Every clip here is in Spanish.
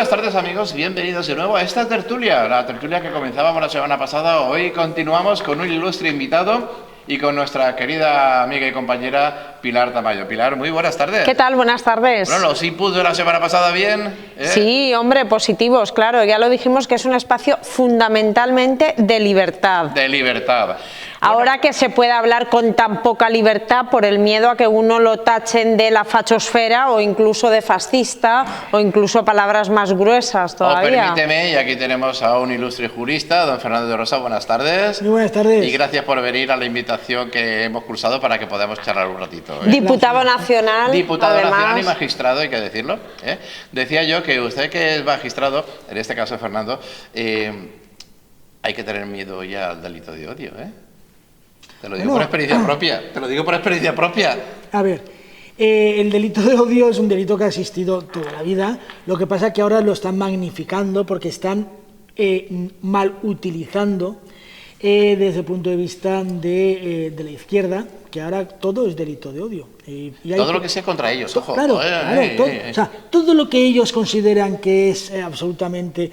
buenas tardes, amigos, bienvenidos de nuevo a esta tertulia, la tertulia que comenzábamos la semana pasada. Hoy continuamos con un ilustre invitado y con nuestra querida amiga y compañera Pilar Tamayo. Pilar, muy buenas tardes. ¿Qué tal? Buenas tardes. Bueno, los inputs de la semana pasada, ¿bien? Sí, hombre, positivos, claro, ya lo dijimos que es un espacio fundamentalmente de libertad. De libertad. Ahora que se puede hablar con tan poca libertad por el miedo a que uno lo tachen de la fachosfera o incluso de fascista o incluso palabras más gruesas todavía. Permíteme, y aquí tenemos a un ilustre jurista, don Fernando de Rosa, buenas tardes. Muy buenas tardes. Y gracias por venir a la invitación que hemos cursado para que podamos charlar un ratito. Diputado nacional, Diputado además. nacional y magistrado, hay que decirlo. Decía yo que usted, que es magistrado, en este caso Fernando, hay que tener miedo ya al delito de odio, Te lo digo por experiencia propia. Te lo digo por experiencia propia. A ver, el delito de odio es un delito que ha existido toda la vida. Lo que pasa es que ahora lo están magnificando porque están mal utilizando desde el punto de vista de la izquierda, que ahora todo es delito de odio. Todo lo que sea contra ellos, ojo. Claro, o sea, todo lo que ellos consideran que es absolutamente...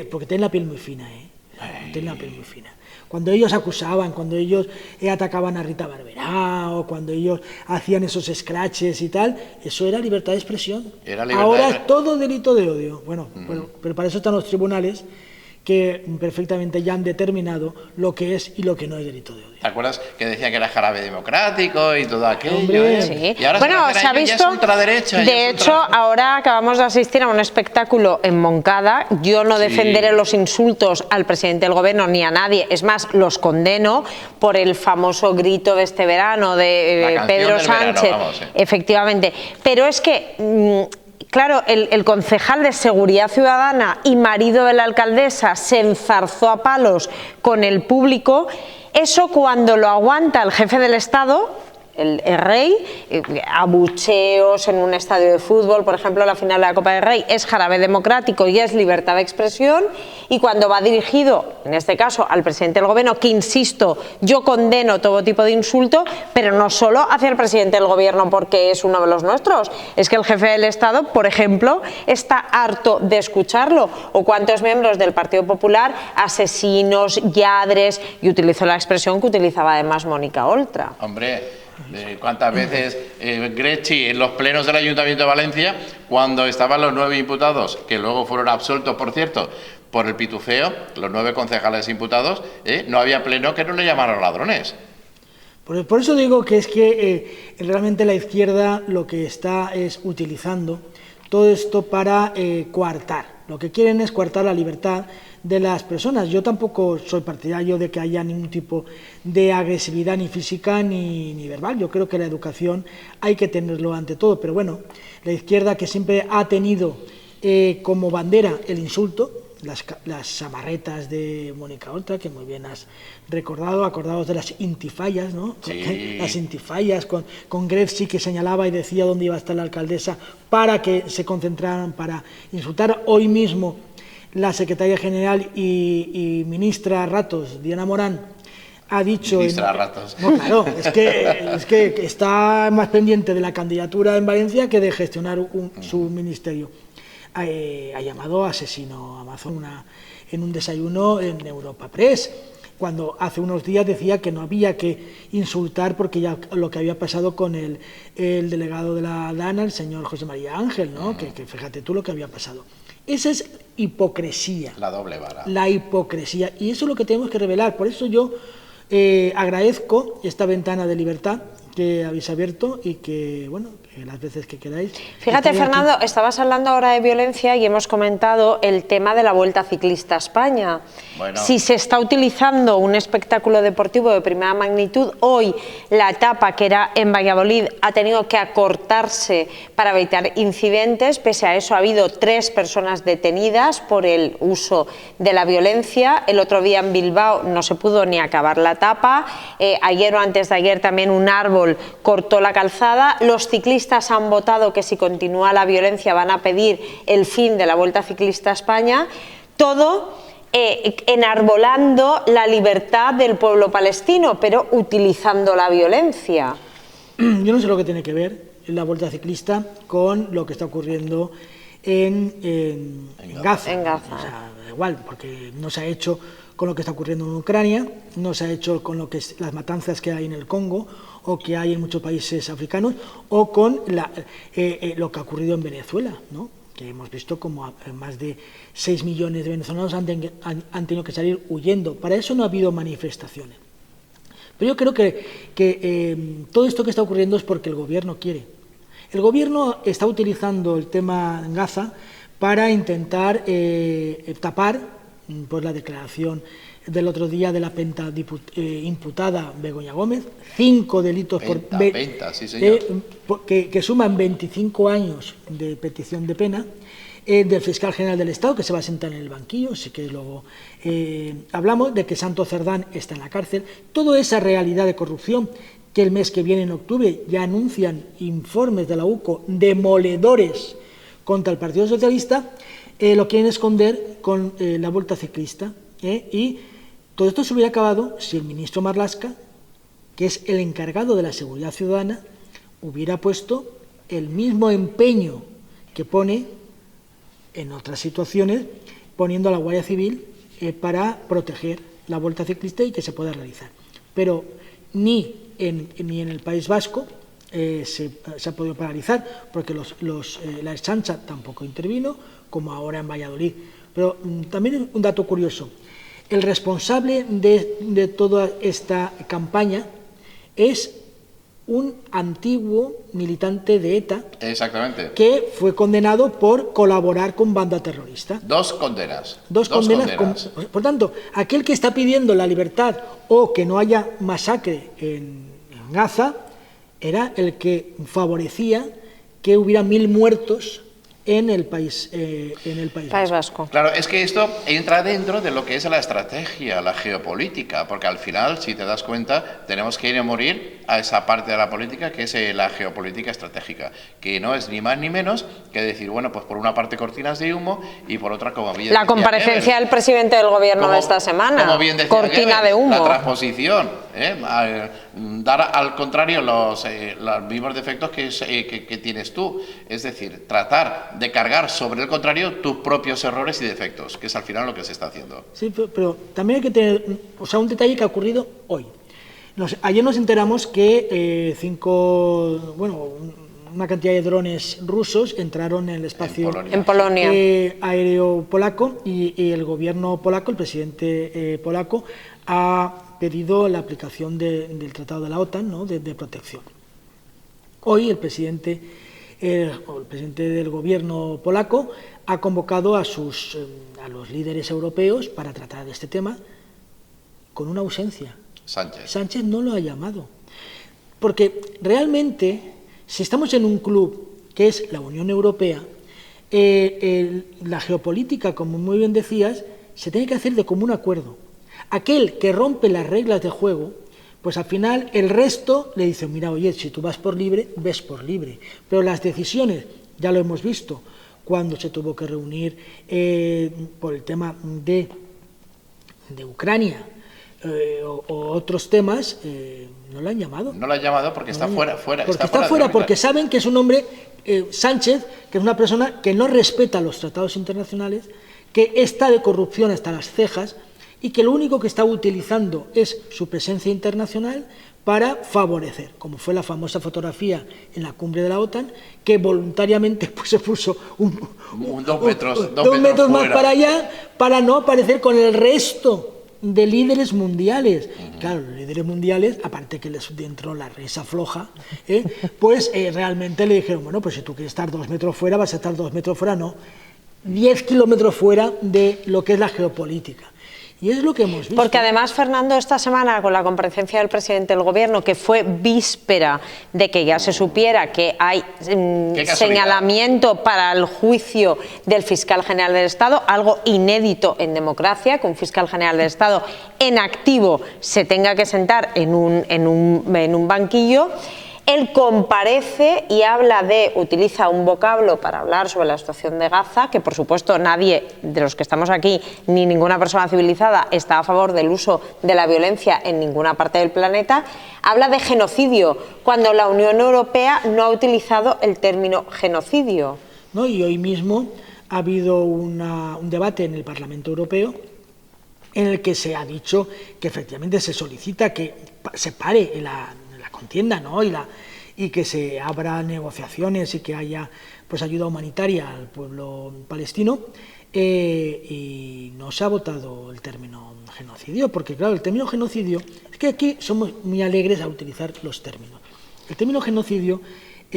porque tienen la piel muy fina, tienen la piel muy fina. Cuando ellos acusaban, cuando ellos atacaban a Rita Barberá o cuando ellos hacían esos scratches y tal, eso era libertad de expresión. Ahora es todo delito de odio. Bueno, pero para eso están los tribunales que perfectamente ya han determinado lo que es y lo que no es delito de odio. ¿Te acuerdas que decía que era jarabe democrático y todo aquello? Hombre, sí. Y ahora bueno, se ha visto, ya es ultraderecha, de hecho, ahora acabamos de asistir a un espectáculo en Moncada. Yo no defenderé los insultos al presidente del gobierno ni a nadie, es más, los condeno por el famoso grito de este verano de Pedro Sánchez, verano, vamos, efectivamente. Pero es que... Claro, el concejal de Seguridad Ciudadana y marido de la alcaldesa se enzarzó a palos con el público. Eso cuando lo aguanta el jefe del Estado, el rey, abucheos en un estadio de fútbol, por ejemplo, la final de la Copa del Rey es jarabe democrático y es libertad de expresión, y cuando va dirigido, en este caso, al presidente del gobierno, que insisto, yo condeno todo tipo de insulto, pero no solo hacia el presidente del gobierno porque es uno de los nuestros, es que el jefe del Estado, por ejemplo, está harto de escucharlo, o cuántos miembros del Partido Popular, asesinos, lladres, y utilizó la expresión que utilizaba además Mónica Oltra. Hombre, ¿cuántas veces Grecci en los plenos del Ayuntamiento de Valencia, cuando estaban los 9 imputados, que luego fueron absueltos, por cierto, por el pitufeo, los 9 concejales imputados, no había pleno que no le llamaran ladrones? Por eso digo que es que realmente la izquierda lo que está es utilizando todo esto para coartar. Lo que quieren es coartar la libertad de las personas. Yo tampoco soy partidario de que haya ningún tipo de agresividad ni física ni verbal. Yo creo que la educación hay que tenerlo ante todo, pero bueno, la izquierda, que siempre ha tenido como bandera el insulto, las amarretas de Mónica Oltra, que muy bien has recordado, acordados de las intifallas, ¿no? Sí. Las intifallas con Grecci, que señalaba y decía dónde iba a estar la alcaldesa para que se concentraran para insultar. Hoy mismo la secretaria general y ministra a ratos, Diana Morán, ha dicho... Ministra a ratos. No, claro, es que está más pendiente de la candidatura en Valencia que de gestionar su ministerio. Ha llamado asesino a Amazon en un desayuno en Europa Press, cuando hace unos días decía que no había que insultar porque ya lo que había pasado con el delegado de la DANA, el señor José María Ángel, ¿no? Que fíjate tú lo que había pasado. Esa es hipocresía. La doble vara. La hipocresía. Y eso es lo que tenemos que revelar. Por eso yo agradezco esta ventana de libertad que habéis abierto y que, bueno, que las veces que queráis. Fíjate, Fernando, estabas hablando ahora de violencia y hemos comentado el tema de la Vuelta Ciclista a España. Bueno. Si se está utilizando un espectáculo deportivo de primera magnitud, hoy la etapa que era en Valladolid ha tenido que acortarse para evitar incidentes. Pese a eso ha habido 3 personas detenidas por el uso de la violencia. El otro día en Bilbao no se pudo ni acabar la etapa. Ayer o antes de ayer también un árbol cortó la calzada. Los ciclistas han votado que si continúa la violencia van a pedir el fin de la Vuelta Ciclista a España. Todo enarbolando la libertad del pueblo palestino, pero utilizando la violencia. Yo no sé lo que tiene que ver la Vuelta Ciclista con lo que está ocurriendo en Gaza. En Gaza. O sea, da igual, porque no se ha hecho con lo que está ocurriendo en Ucrania, no se ha hecho con lo que las matanzas que hay en el Congo o que hay en muchos países africanos, o con lo que ha ocurrido en Venezuela, ¿no? Que hemos visto como más de 6 millones de venezolanos han tenido que salir huyendo. Para eso no ha habido manifestaciones. Pero yo creo que todo esto que está ocurriendo es porque el gobierno quiere. El gobierno está utilizando el tema en Gaza para intentar tapar pues, la declaración del otro día de la imputada Begoña Gómez, 5 delitos sí, señor. Que suman 25 años de petición de pena, del fiscal general del Estado, que se va a sentar en el banquillo, así que luego hablamos de que Santos Cerdán está en la cárcel. Toda esa realidad de corrupción que el mes que viene, en octubre, ya anuncian informes de la UCO demoledores contra el Partido Socialista, lo quieren esconder con la Volta Ciclista, y todo esto se hubiera acabado si el ministro Marlaska, que es el encargado de la seguridad ciudadana, hubiera puesto el mismo empeño que pone en otras situaciones, poniendo a la Guardia Civil para proteger la Volta Ciclista y que se pueda realizar. Pero ni en el País Vasco se ha podido paralizar, porque la Ertzaintza tampoco intervino, como ahora en Valladolid. Pero también un dato curioso. El responsable de toda esta campaña es un antiguo militante de ETA. Exactamente. Que fue condenado por colaborar con banda terrorista. Dos condenas. Por tanto, aquel que está pidiendo la libertad o que no haya masacre en Gaza era el que favorecía que hubiera 1000 muertos en el país vasco. Claro, es que esto entra dentro de lo que es la estrategia, la geopolítica, porque al final, si te das cuenta, tenemos que ir a morir a esa parte de la política que es la geopolítica estratégica, que no es ni más ni menos que decir, bueno, pues por una parte cortinas de humo y por otra, como bien la comparecencia del presidente del gobierno de esta semana, como bien decía cortina Goebbels, de humo. La transposición, dar al contrario los mismos defectos que tienes tú, es decir, tratar de cargar sobre el contrario tus propios errores y defectos, que es al final lo que se está haciendo. Sí, pero también hay que tener, un detalle que ha ocurrido hoy. Ayer nos enteramos que una cantidad de drones rusos entraron en el espacio aéreo polaco, y el gobierno polaco, el presidente polaco, ha pedido la aplicación del Tratado de la OTAN, ¿no? de protección. Hoy el presidente del gobierno polaco ha convocado a los líderes europeos para tratar de este tema con una ausencia. Sánchez no lo ha llamado. Porque realmente, si estamos en un club que es la Unión Europea, la geopolítica, como muy bien decías, se tiene que hacer de común acuerdo. Aquel que rompe las reglas de juego, pues al final el resto le dice, mira, oye, si tú vas por libre, ves por libre. Pero las decisiones, ya lo hemos visto, cuando se tuvo que reunir por el tema de Ucrania o otros temas, no lo han llamado. No lo han llamado porque está fuera. Porque está fuera, porque saben que es un hombre, Sánchez, que es una persona que no respeta los tratados internacionales, que está de corrupción hasta las cejas, y que lo único que está utilizando es su presencia internacional para favorecer, como fue la famosa fotografía en la cumbre de la OTAN, que voluntariamente pues, se puso dos metros más para allá, para no aparecer con el resto de líderes mundiales. Claro, los líderes mundiales, aparte que les entró la risa floja, pues realmente le dijeron, bueno, pues si tú quieres estar 2 metros fuera, vas a estar 2 metros fuera, no, 10 kilómetros fuera de lo que es la geopolítica. Y es lo que hemos visto. Porque además, Fernando, esta semana con la comparecencia del presidente del Gobierno, que fue víspera de que ya se supiera que hay señalamiento para el juicio del fiscal general del Estado, algo inédito en democracia, que un fiscal general del Estado en activo se tenga que sentar en un banquillo. Él comparece y utiliza un vocablo para hablar sobre la situación de Gaza, que por supuesto nadie de los que estamos aquí, ni ninguna persona civilizada, está a favor del uso de la violencia en ninguna parte del planeta. Habla de genocidio, cuando la Unión Europea no ha utilizado el término genocidio. ¿no? Y hoy mismo ha habido un debate en el Parlamento Europeo en el que se ha dicho que efectivamente se solicita que se pare la contienda, ¿no? y que se abra negociaciones y que haya pues ayuda humanitaria al pueblo palestino, y no se ha votado el término genocidio, porque claro, el término genocidio, es que aquí somos muy alegres a utilizar los términos. El término genocidio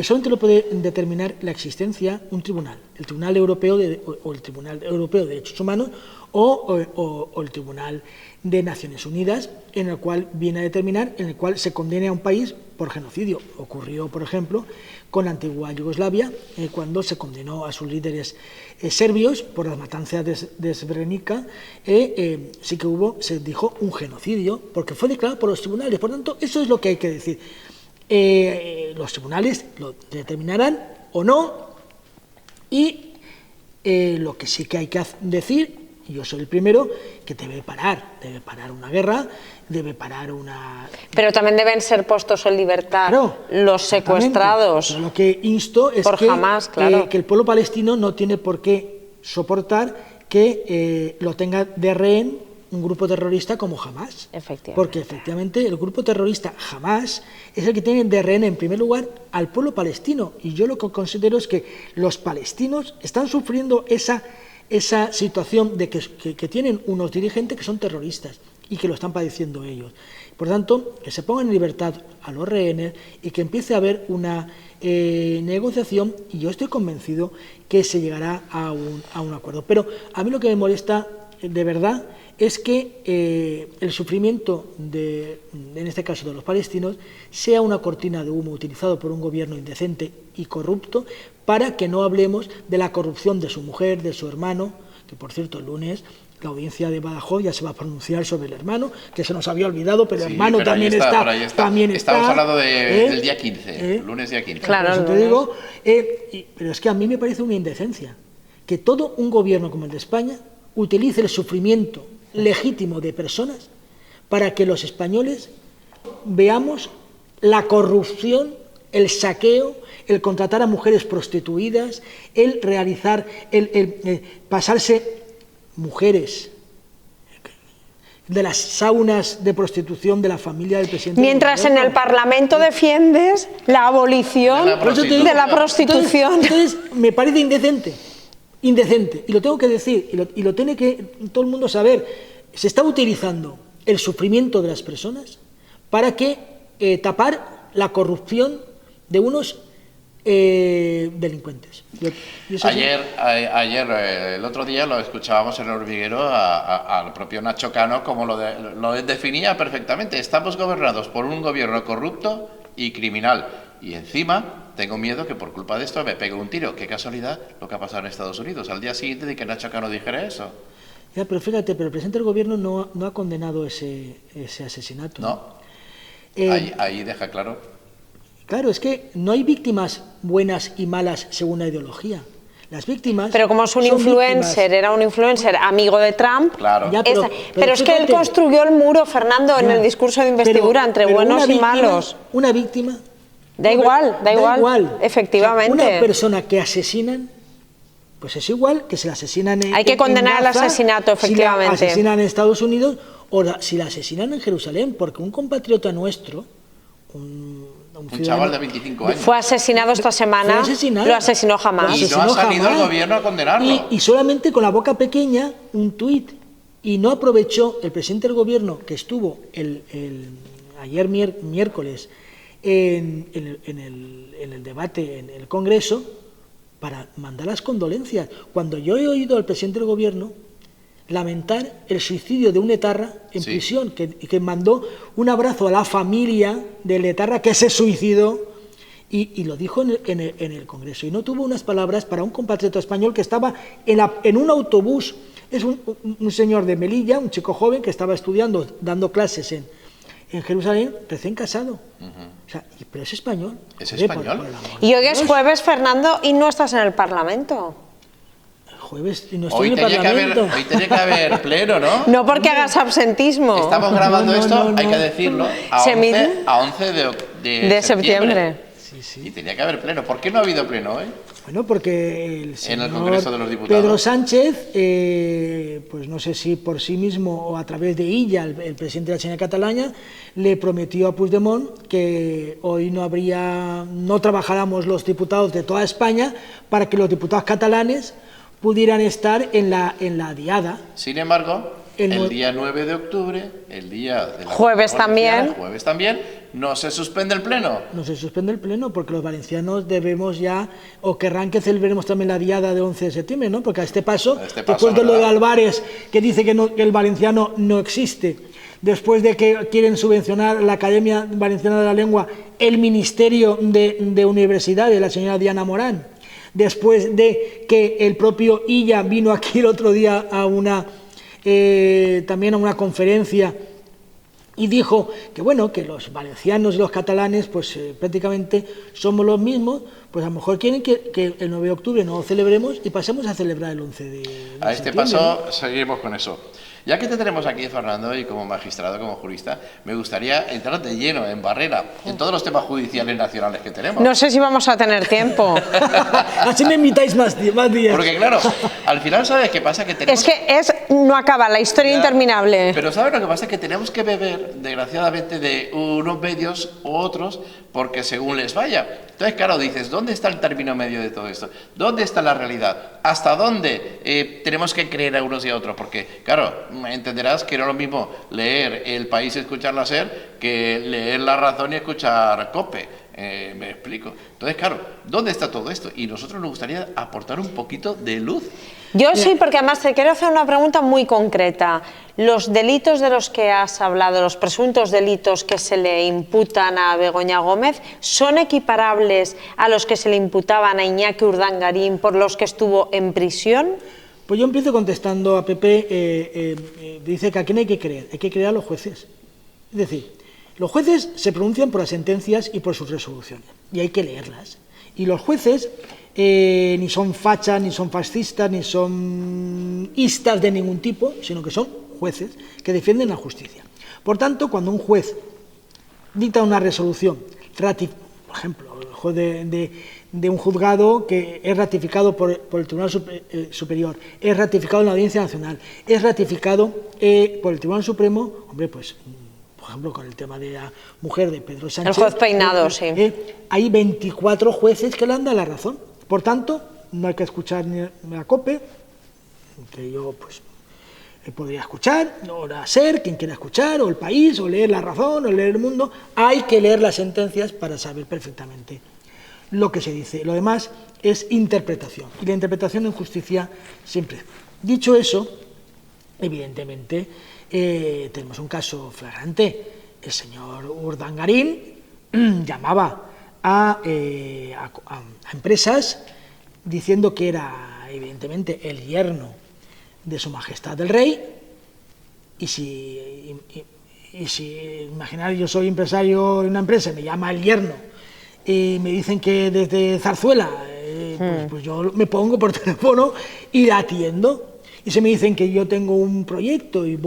solamente lo puede determinar la existencia un tribunal, el Tribunal Europeo o el Tribunal Europeo de Derechos Humanos o el Tribunal de Naciones Unidas, en el cual viene a determinar, en el cual se condene a un país por genocidio. Ocurrió, por ejemplo, con la antigua Yugoslavia, cuando se condenó a sus líderes serbios por las matanzas de Srebrenica, sí que se dijo un genocidio, porque fue declarado por los tribunales. Por tanto, eso es lo que hay que decir. Los tribunales lo determinarán o no, y lo que sí que hay que decir, y yo soy el primero, que debe parar una guerra, debe parar una... Pero también deben ser puestos en libertad, claro, los secuestrados. Lo que insto es que el pueblo palestino no tiene por qué soportar que lo tenga de rehén un grupo terrorista como Hamás. Porque efectivamente el grupo terrorista Hamás es el que tiene de rehén en primer lugar al pueblo palestino, y yo lo que considero es que los palestinos están sufriendo esa situación de que tienen unos dirigentes que son terroristas y que lo están padeciendo ellos. Por tanto, que se pongan en libertad a los rehenes y que empiece a haber una negociación, y yo estoy convencido que se llegará a un acuerdo. Pero a mí lo que me molesta de verdad es que el sufrimiento, en este caso de los palestinos, sea una cortina de humo utilizado por un gobierno indecente y corrupto para que no hablemos de la corrupción de su mujer, de su hermano, que por cierto el lunes la audiencia de Badajoz ya se va a pronunciar sobre el hermano, que se nos había olvidado, pero el hermano pero también está. Estamos hablando del día 15, lunes día 15. Claro, eso te digo, pero es que a mí me parece una indecencia que todo un gobierno como el de España utilice el sufrimiento legítimo de personas para que los españoles veamos la corrupción, el saqueo, el contratar a mujeres prostituidas, el realizar, el pasarse mujeres de las saunas de prostitución de la familia del presidente. Mientras en el Parlamento defiendes la abolición de la prostitución. Entonces me parece indecente, y lo tengo que decir, y lo tiene que todo el mundo saber. Se está utilizando el sufrimiento de las personas para tapar la corrupción de unos delincuentes. Ayer, el otro día lo escuchábamos en el hormiguero al propio Nacho Cano, como lo definía perfectamente. Estamos gobernados por un gobierno corrupto y criminal, y encima tengo miedo que por culpa de esto me pegue un tiro. Qué casualidad lo que ha pasado en Estados Unidos, al día siguiente de que Nacho Cano dijera eso. Ya, pero fíjate, el presidente del gobierno no ha condenado ese asesinato. No, ahí deja claro. Claro, es que no hay víctimas buenas y malas según la ideología. Las víctimas... Pero como es un influencer, era un influencer amigo de Trump... Claro. Ya, pero es que él construyó el muro, Fernando, en el discurso de investidura entre buenos y malos. Una víctima... Da igual, efectivamente. O sea, una persona que asesinan, pues es igual que se la asesinan Hay que condenar el asesinato, efectivamente. Si la asesinan en Estados Unidos o si la asesinan en Jerusalén, porque un compatriota nuestro, un chaval de 25 años, fue asesinado esta semana, lo asesinó Hamás. Y no ha salido el gobierno a condenarlo. Y solamente con la boca pequeña, un tuit. Y no aprovechó el presidente del gobierno, que estuvo ayer miércoles en el debate en el Congreso, para mandar las condolencias. Cuando yo he oído al presidente del gobierno lamentar el suicidio de un etarra en prisión, que mandó un abrazo a la familia del etarra que se suicidó, y lo dijo en el Congreso, y no tuvo unas palabras para un compatriota español que estaba en un autobús. Es un señor de Melilla, un chico joven que estaba estudiando, dando clases en Jerusalén, recién casado. O sea, pero es español. Es español. Y hoy es jueves, Fernando, y no estás en el Parlamento. Jueves y no estoy en el Parlamento. Hoy tenía que haber pleno, ¿no? No porque hagas absentismo. Estamos grabando esto, hay que decirlo, a 11 de septiembre. Sí. Y tenía que haber pleno. ¿Por qué no ha habido pleno hoy? Bueno, porque el señor en el Congreso de los Diputados. Pedro Sánchez, pues no sé si por sí mismo o a través de Illa, el presidente de la Generalitat Catalana, le prometió a Puigdemont que hoy no trabajáramos los diputados de toda España para que los diputados catalanes pudieran estar en la diada. Sin embargo, el día 9 de octubre, el día de la jueves también, no se suspende el pleno. No se suspende el pleno porque los valencianos debemos ya, o querrán que celebremos también la diada de 11 de septiembre, ¿no? Porque a este paso, después de lo de Álvarez, que dice que el valenciano no existe, después de que quieren subvencionar la Academia Valenciana de la Lengua, el Ministerio de Universidades, la señora Diana Morán, después de que el propio Illa vino aquí el otro día también a una conferencia y dijo que bueno, que los valencianos y los catalanes pues prácticamente somos los mismos, pues a lo mejor quieren que el 9 de octubre no lo celebremos y pasemos a celebrar el 11 de a este paso, ¿no? Seguimos con eso. Ya que te tenemos aquí, Fernando, y como magistrado, como jurista, me gustaría entrar de lleno, en barrera, en todos los temas judiciales nacionales que tenemos. No sé si vamos a tener tiempo. Así me invitáis más días. Porque claro, al final, ¿sabes qué pasa? Que tenemos... Es que no acaba, la historia interminable. Pero ¿sabes lo que pasa? Que tenemos que beber, desgraciadamente, de unos medios u otros, porque según les vaya. Entonces, claro, dices, ¿dónde está el término medio de todo esto? ¿Dónde está la realidad? ¿Hasta dónde tenemos que creer a unos y a otros? Porque, claro, entenderás que no es lo mismo leer El País y escuchar la SER que leer La Razón y escuchar COPE. Me explico. Entonces, claro, ¿dónde está todo esto? Y nosotros nos gustaría aportar un poquito de luz. Yo sí, porque además te quiero hacer una pregunta muy concreta. Los delitos de los que has hablado, los presuntos delitos que se le imputan a Begoña Gómez, ¿son equiparables a los que se le imputaban a Iñaki Urdangarín por los que estuvo en prisión? Pues yo empiezo contestando a Pepe, dice que a quién hay que creer a los jueces. Es decir, los jueces se pronuncian por las sentencias y por sus resoluciones, y hay que leerlas. Y los jueces ni son fachas, ni son fascistas, ni son istas de ningún tipo, sino que son jueces que defienden la justicia. Por tanto, cuando un juez dicta una resolución, por ejemplo, el juez de un juzgado que es ratificado por el Tribunal Superior, es ratificado en la Audiencia Nacional, es ratificado por el Tribunal Supremo, hombre, pues, por ejemplo, con el tema de la mujer de Pedro Sánchez. El juez Peinado, sí. Hay 24 jueces que le han dado la razón. Por tanto, no hay que escuchar ni a COPE, que yo pues podría escuchar, o la SER, quien quiera escuchar, o El País, o leer La Razón, o leer El Mundo. Hay que leer las sentencias para saber perfectamente lo que se dice. Lo demás es interpretación, y la interpretación en justicia siempre. Dicho eso, evidentemente, tenemos un caso flagrante. El señor Urdangarín llamaba a empresas diciendo que era evidentemente el yerno de Su Majestad el Rey, y si imaginar, yo soy empresario en una empresa y me llama el yerno y me dicen que desde Zarzuela, pues yo me pongo por teléfono y la atiendo, y se me dicen que yo tengo un proyecto y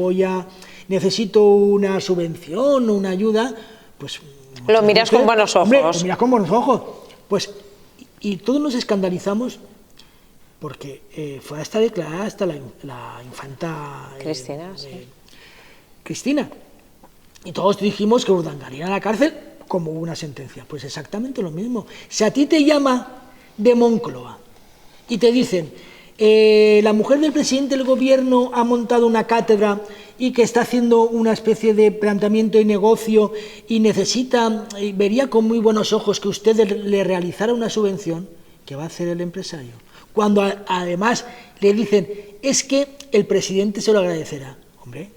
necesito una subvención o una ayuda, pues lo miras con buenos ojos. Hombre, lo miras con buenos ojos. Pues, y todos nos escandalizamos porque fue hasta declarada hasta la infanta Cristina, sí. Cristina. Y todos dijimos que Urdangarín a la cárcel como hubo una sentencia. Pues exactamente lo mismo. Si a ti te llama de Moncloa y te dicen la mujer del presidente del gobierno ha montado una cátedra y que está haciendo una especie de planteamiento y negocio y necesita, vería con muy buenos ojos que usted le realizara una subvención, ¿qué va a hacer el empresario? Cuando además le dicen, es que el presidente se lo agradecerá. Hombre,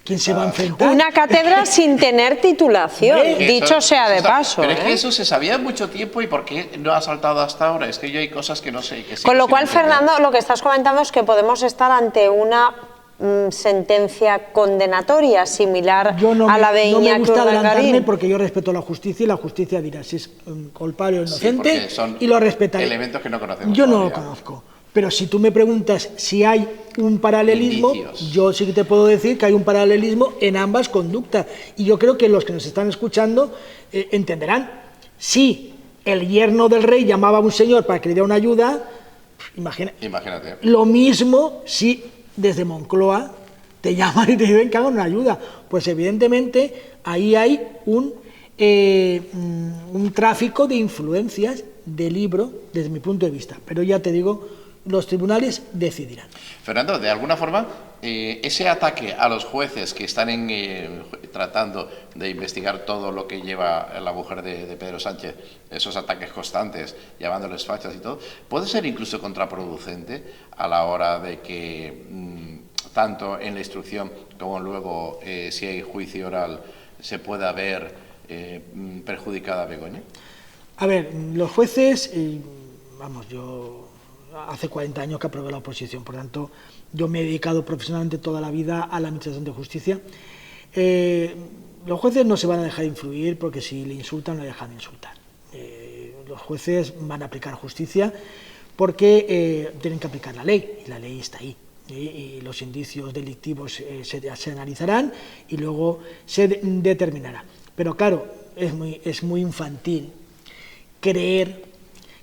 ¿quién se va a enfrentar? Una cátedra sin tener titulación, dicho sea de paso. Pero es que eso se sabía mucho tiempo, y ¿por qué no ha saltado hasta ahora? Es que yo hay cosas que no sé. Con lo cual, Fernando, lo que estás comentando es que podemos estar ante una sentencia condenatoria similar a la de Iñaki Urdangarín. No me gusta adelantarme porque yo respeto la justicia y la justicia dirá si es culpable o inocente, y lo respetaré. Elementos que no conocemos. Yo no lo conozco. Pero si tú me preguntas si hay un paralelismo, yo sí que te puedo decir que hay un paralelismo en ambas conductas. Y yo creo que los que nos están escuchando entenderán. Si el yerno del rey llamaba a un señor para que le diera una ayuda, imagínate. Lo mismo si desde Moncloa te llaman y te dicen que hagan una ayuda. Pues evidentemente ahí hay un tráfico de influencias de libro desde mi punto de vista. Pero ya te digo, los tribunales decidirán. Fernando, de alguna forma, ese ataque a los jueces que están tratando de investigar todo lo que lleva la mujer de Pedro Sánchez, esos ataques constantes, llamándoles fachas y todo, puede ser incluso contraproducente a la hora de que, tanto en la instrucción como luego, si hay juicio oral, se pueda ver perjudicada a Begoña. A ver, los jueces, yo hace 40 años que aprobé la oposición, por tanto, yo me he dedicado profesionalmente toda la vida a la administración de justicia. Los jueces no se van a dejar influir porque si le insultan, le dejan de insultar. Los jueces van a aplicar justicia porque tienen que aplicar la ley, y la ley está ahí. Y los indicios delictivos se analizarán y luego se determinará. Pero claro, es muy infantil creer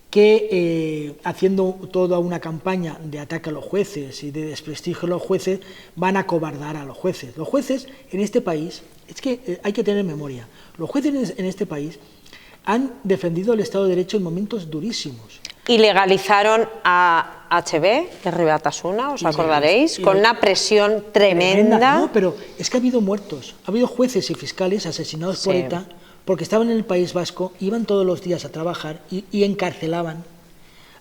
que haciendo toda una campaña de ataque a los jueces y de desprestigio a los jueces van a acobardar a los jueces. Los jueces en este país, es que hay que tener memoria, los jueces en este país han defendido el Estado de Derecho en momentos durísimos. Y legalizaron a HB, de Ribatasuna, ¿os acordaréis? Con una presión tremenda. No, pero es que ha habido muertos, ha habido jueces y fiscales asesinados por ETA porque estaban en el País Vasco, iban todos los días a trabajar y encarcelaban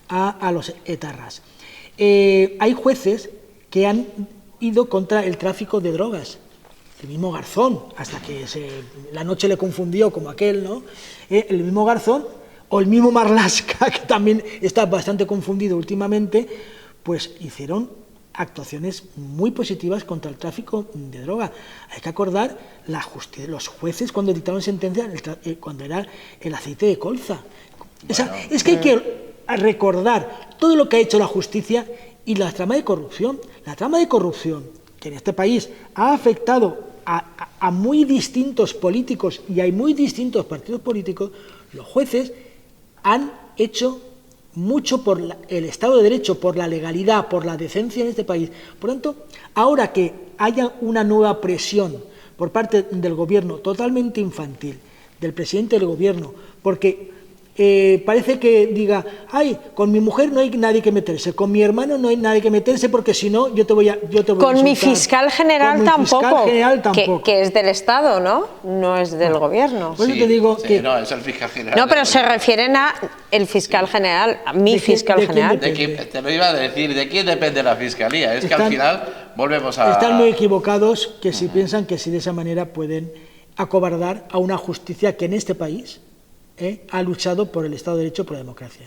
a los etarras. Hay jueces que han ido contra el tráfico de drogas. El mismo Garzón, hasta que la noche le confundió como aquel, ¿no? El mismo Garzón, o el mismo Marlaska, que también está bastante confundido últimamente, pues hicieron actuaciones muy positivas contra el tráfico de droga. Hay que acordar los jueces cuando dictaron sentencia cuando era el aceite de colza. O sea, es que hay que recordar todo lo que ha hecho la justicia y la trama de corrupción. La trama de corrupción que en este país ha afectado a muy distintos políticos y hay muy distintos partidos políticos, los jueces han hecho mucho por el Estado de Derecho, por la legalidad, por la decencia en este país. Por tanto, ahora que haya una nueva presión por parte del gobierno totalmente infantil, del presidente del gobierno, porque parece que diga, ay, con mi mujer no hay nadie que meterse, con mi hermano no hay nadie que meterse porque si no yo te voy a con mi fiscal general tampoco, tampoco. Que es del Estado, ¿no? No es del gobierno. Por eso te digo que no, es el fiscal general. No, pero se refieren a el fiscal general, a mi fiscal general. Te lo iba a decir, ¿de quién depende la fiscalía? Es que al final volvemos a... Están muy equivocados que si piensan que si de esa manera pueden acobardar a una justicia que en este país ha luchado por el Estado de Derecho, por la democracia.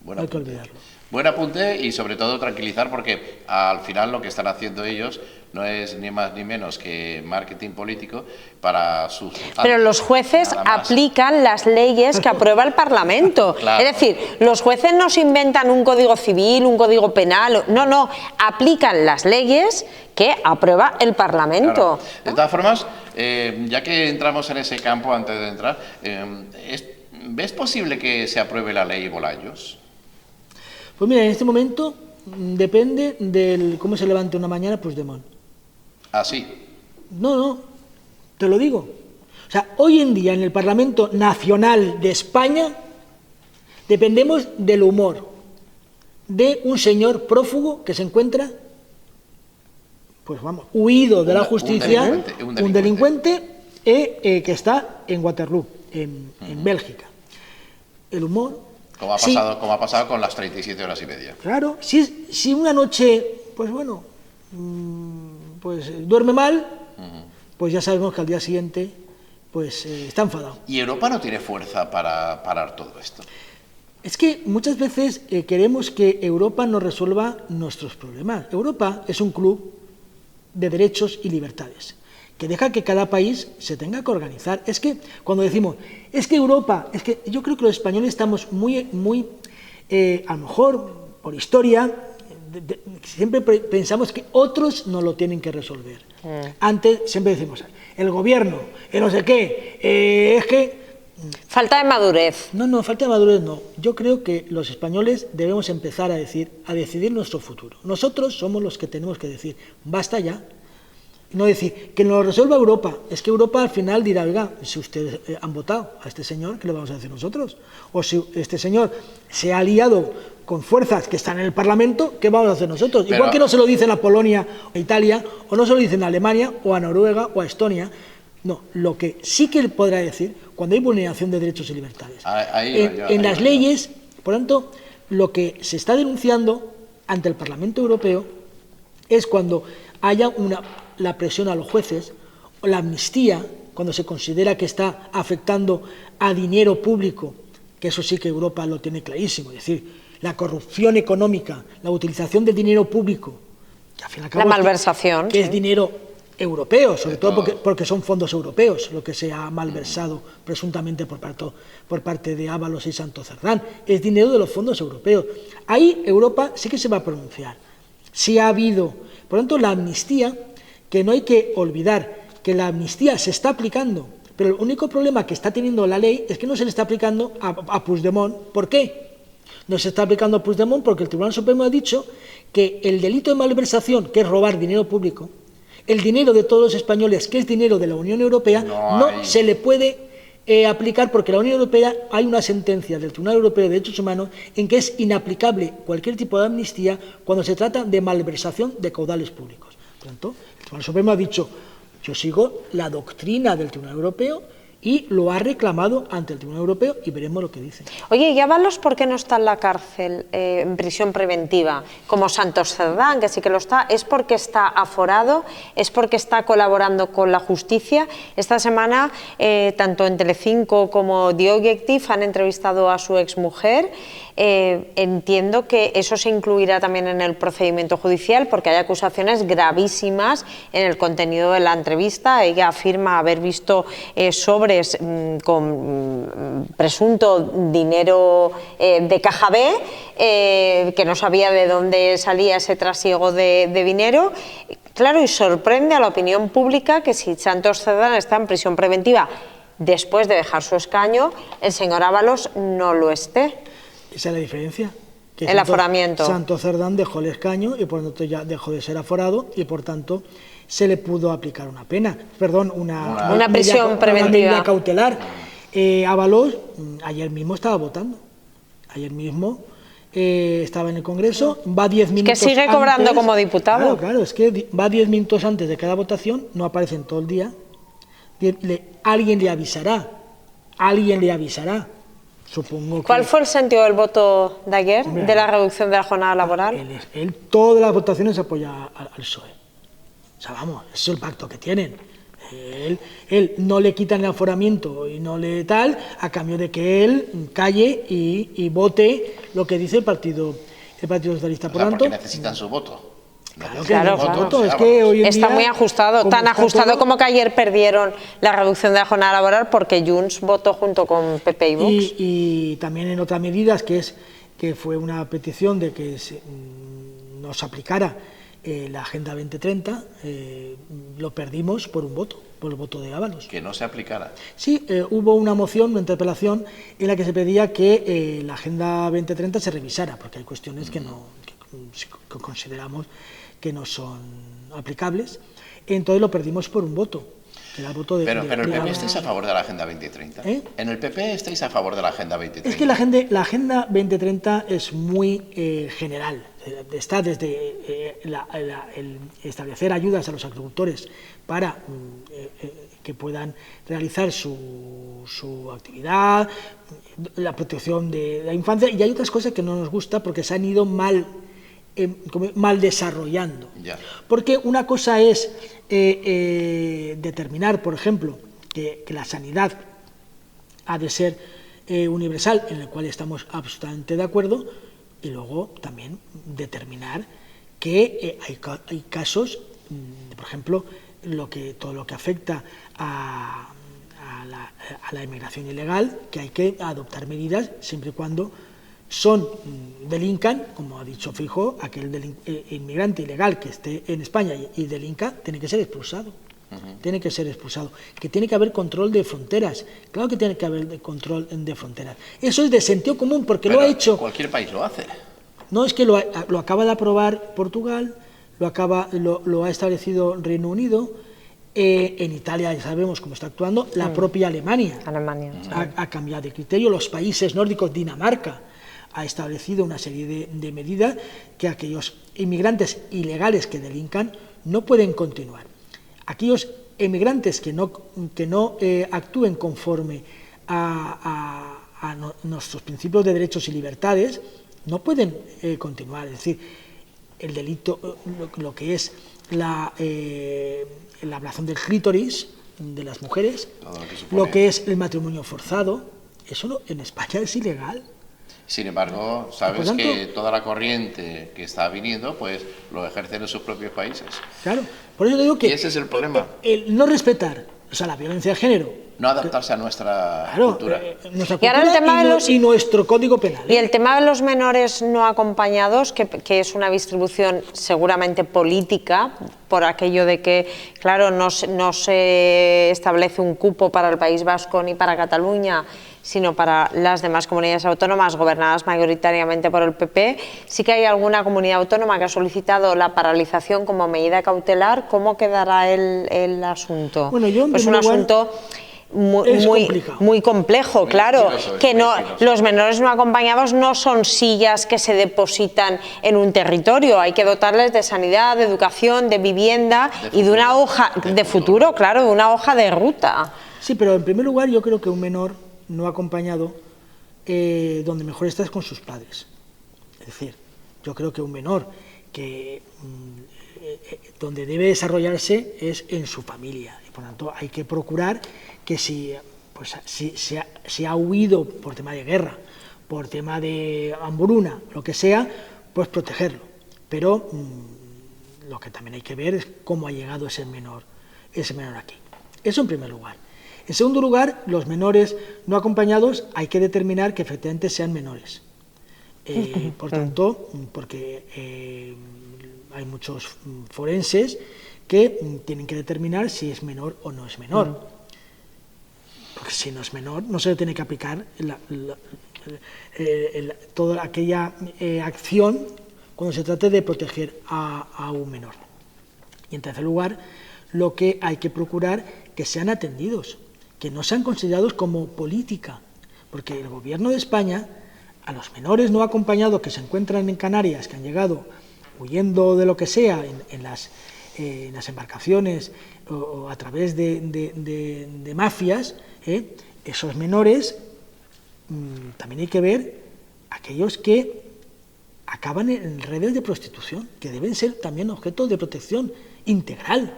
No hay que olvidarlo. Buen apunte y sobre todo tranquilizar porque al final lo que están haciendo ellos no es ni más ni menos que marketing político para sus... Pero los jueces aplican las leyes que aprueba el Parlamento. Claro. Es decir, los jueces no se inventan un código civil, un código penal, no, aplican las leyes que aprueba el Parlamento. Claro. De todas formas, ya que entramos en ese campo antes de entrar, ¿ves posible que se apruebe la ley Bolaños? Pues mira, en este momento depende de cómo se levante una mañana Puigdemont. ¿Ah, sí? No, te lo digo. O sea, hoy en día en el Parlamento Nacional de España dependemos del humor de un señor prófugo que se encuentra, pues vamos, huido de la justicia, un delincuente que está en Waterloo, en Bélgica. El humor... Como ha pasado con las 37 horas y media. Claro, si una noche, pues bueno, pues duerme mal, pues ya sabemos que al día siguiente pues está enfadado. ¿Y Europa no tiene fuerza para parar todo esto? Es que muchas veces queremos que Europa nos resuelva nuestros problemas. Europa es un club de derechos y libertades que deja que cada país se tenga que organizar. Es que cuando decimos, es que Europa, es que yo creo que los españoles estamos muy a lo mejor por historia, siempre pensamos que otros no lo tienen que resolver. Antes siempre decimos, el gobierno, no sé qué, es que Falta de madurez. No, falta de madurez no. Yo creo que los españoles debemos empezar a decidir nuestro futuro. Nosotros somos los que tenemos que decir, basta ya. No decir, que nos lo resuelva Europa. Es que Europa al final dirá, oiga, si ustedes han votado a este señor, ¿qué le vamos a decir nosotros? O si este señor se ha aliado con fuerzas que están en el Parlamento, ¿qué vamos a hacer nosotros? Igual que no se lo dicen a Polonia o Italia, o no se lo dicen a Alemania, o a Noruega, o a Estonia. No, lo que sí que él podrá decir, cuando hay vulneración de derechos y libertades. En las leyes, por tanto, lo que se está denunciando ante el Parlamento Europeo es cuando haya la presión a los jueces, o la amnistía, cuando se considera que está afectando a dinero público, que eso sí que Europa lo tiene clarísimo, es decir, la corrupción económica, la utilización del dinero público, que al fin y al cabo la malversación, que es dinero europeo, sobre todo porque son fondos europeos lo que se ha malversado presuntamente por parte de Ábalos y Santos Cerdán, es dinero de los fondos europeos. Ahí Europa sí que se va a pronunciar. Sí ha habido, por lo tanto, la amnistía, que no hay que olvidar que la amnistía se está aplicando, pero el único problema que está teniendo la ley es que no se le está aplicando a Puigdemont. ¿Por qué? No se está aplicando a Puigdemont porque el Tribunal Supremo ha dicho que el delito de malversación, que es robar dinero público, el dinero de todos los españoles, que es dinero de la Unión Europea, no se le puede aplicar porque la Unión Europea, hay una sentencia del Tribunal Europeo de Derechos Humanos en que es inaplicable cualquier tipo de amnistía cuando se trata de malversación de caudales públicos. Por lo tanto, el Tribunal Supremo ha dicho, yo sigo la doctrina del Tribunal Europeo y lo ha reclamado ante el Tribunal Europeo y veremos lo que dice. Oye, ¿y Ábalos por qué no está en la cárcel, en prisión preventiva, como Santos Cerdán, que sí que lo está? ¿Es porque está aforado? ¿Es porque está colaborando con la justicia? Esta semana, tanto en Telecinco como The Objective han entrevistado a su exmujer. Entiendo que eso se incluirá también en el procedimiento judicial porque hay acusaciones gravísimas en el contenido de la entrevista. Ella afirma haber visto sobres con presunto dinero de caja B, que no sabía de dónde salía ese trasiego de dinero. Claro, y sorprende a la opinión pública que si Santos Cerdán está en prisión preventiva después de dejar su escaño, el señor Ábalos no lo esté. Esa es la diferencia. Que el aforamiento. Santos Cerdán dejó el escaño y por lo tanto ya dejó de ser aforado y por tanto se le pudo aplicar una pena, perdón, una prisión preventiva. Una medida cautelar. Ábalos ayer mismo estaba votando. Ayer mismo estaba en el Congreso, va 10 minutos que sigue cobrando antes, como diputado. Claro, es que va 10 minutos antes de cada votación, no aparece en todo el día. Alguien le avisará. Supongo que... ¿Cuál fue el sentido del voto de ayer, de la reducción de la jornada laboral? Él todas las votaciones apoya al PSOE. O sea, vamos, ese es el pacto que tienen. Él no le quitan el aforamiento y no le tal, a cambio de que él calle y vote lo que dice el Partido Socialista. Por tanto, porque necesitan su voto. Claro. Es que hoy en está día, muy ajustado, tan ajustado todo, como que ayer perdieron la reducción de la jornada laboral porque Junts votó junto con PP y Vox. Y también en otras medidas, que fue una petición de que nos aplicara la Agenda 2030, lo perdimos por un voto, por el voto de Ábalos. Que no se aplicara. Sí, hubo una moción, una interpelación, en la que se pedía que la Agenda 2030 se revisara, porque hay cuestiones que consideramos que no son aplicables, entonces lo perdimos por un voto. Que era el voto pero el PP estáis a favor de la Agenda 2030. ¿En el PP estáis a favor de la Agenda 2030? Es que la Agenda 2030 es muy general. Está desde el establecer ayudas a los agricultores para que puedan realizar su actividad, la protección de la infancia, y hay otras cosas que no nos gusta porque se han ido mal desarrollando. Ya. Porque una cosa es determinar, por ejemplo, que la sanidad ha de ser universal, en el cual estamos absolutamente de acuerdo, y luego también determinar que hay casos, por ejemplo, todo lo que afecta a la inmigración ilegal, que hay que adoptar medidas siempre y cuando delincan, como ha dicho Feijóo, aquel inmigrante ilegal que esté en España y delinca, tiene que ser expulsado. tiene que ser expulsado, que tiene que haber control de fronteras, claro que tiene que haber control de fronteras. Eso es de sentido común, porque Pero lo ha hecho... cualquier país lo hace. No, es que lo acaba de aprobar Portugal, lo ha establecido Reino Unido, en Italia ya sabemos cómo está actuando, la propia Alemania ha cambiado de criterio, los países nórdicos, Dinamarca, ha establecido una serie de medidas que aquellos inmigrantes ilegales que delincan no pueden continuar. Aquellos inmigrantes que no actúen conforme a nuestros principios de derechos y libertades no pueden continuar. Es decir, el delito, lo que es la ablación del clítoris de las mujeres, lo que es el matrimonio forzado, eso en España es ilegal. Sin embargo, sabes que toda la corriente que está viniendo, pues lo ejercen en sus propios países. Claro, por eso digo que... Y ese es el problema. El no respetar, o sea, la violencia de género. No adaptarse a nuestra cultura. Nuestra y ahora el tema y nuestro código penal. Y el tema de los menores no acompañados, que es una distribución seguramente política, por aquello de que, claro, no se establece un cupo para el País Vasco ni para Cataluña, sino para las demás comunidades autónomas gobernadas mayoritariamente por el PP. Sí que hay alguna comunidad autónoma que ha solicitado la paralización como medida cautelar. ¿Cómo quedará el asunto? Bueno, yo pues un asunto muy complejo, claro, que no, los menores no acompañados no son sillas que se depositan en un territorio, hay que dotarles de sanidad, de educación, de vivienda y de una hoja de futuro, claro, de una hoja de ruta. Sí, pero en primer lugar yo creo que un menor no acompañado donde mejor está es con sus padres. Es decir, yo creo que un menor que donde debe desarrollarse es en su familia y por tanto hay que procurar que si ha huido por tema de guerra, por tema de hambruna, lo que sea, pues protegerlo. Pero lo que también hay que ver es cómo ha llegado ese menor aquí. Eso en primer lugar. En segundo lugar, los menores no acompañados hay que determinar que efectivamente sean menores. Por tanto, porque hay muchos forenses que tienen que determinar si es menor o no es menor. Porque si no es menor, no se le tiene que aplicar toda aquella acción cuando se trate de proteger a un menor. Y en tercer lugar, lo que hay que procurar que sean atendidos, que no sean considerados como política, porque el gobierno de España, a los menores no acompañados que se encuentran en Canarias, que han llegado huyendo de lo que sea en las embarcaciones o a través de mafias, esos menores también hay que ver aquellos que acaban en redes de prostitución, que deben ser también objeto de protección integral,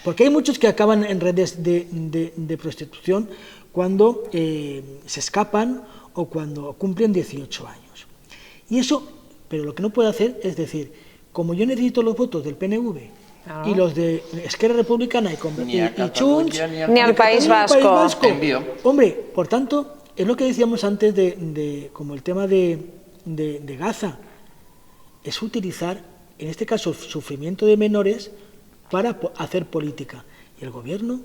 porque hay muchos que acaban en redes de prostitución cuando se escapan o cuando cumplen 18 años. Y eso, pero lo que no puede hacer es decir, como yo necesito los votos del PNV y los de Esquerra Republicana y Junts, ni al País Vasco. Hombre, por tanto, es lo que decíamos antes como el tema de Gaza, es utilizar, en este caso, el sufrimiento de menores para hacer política. Y el gobierno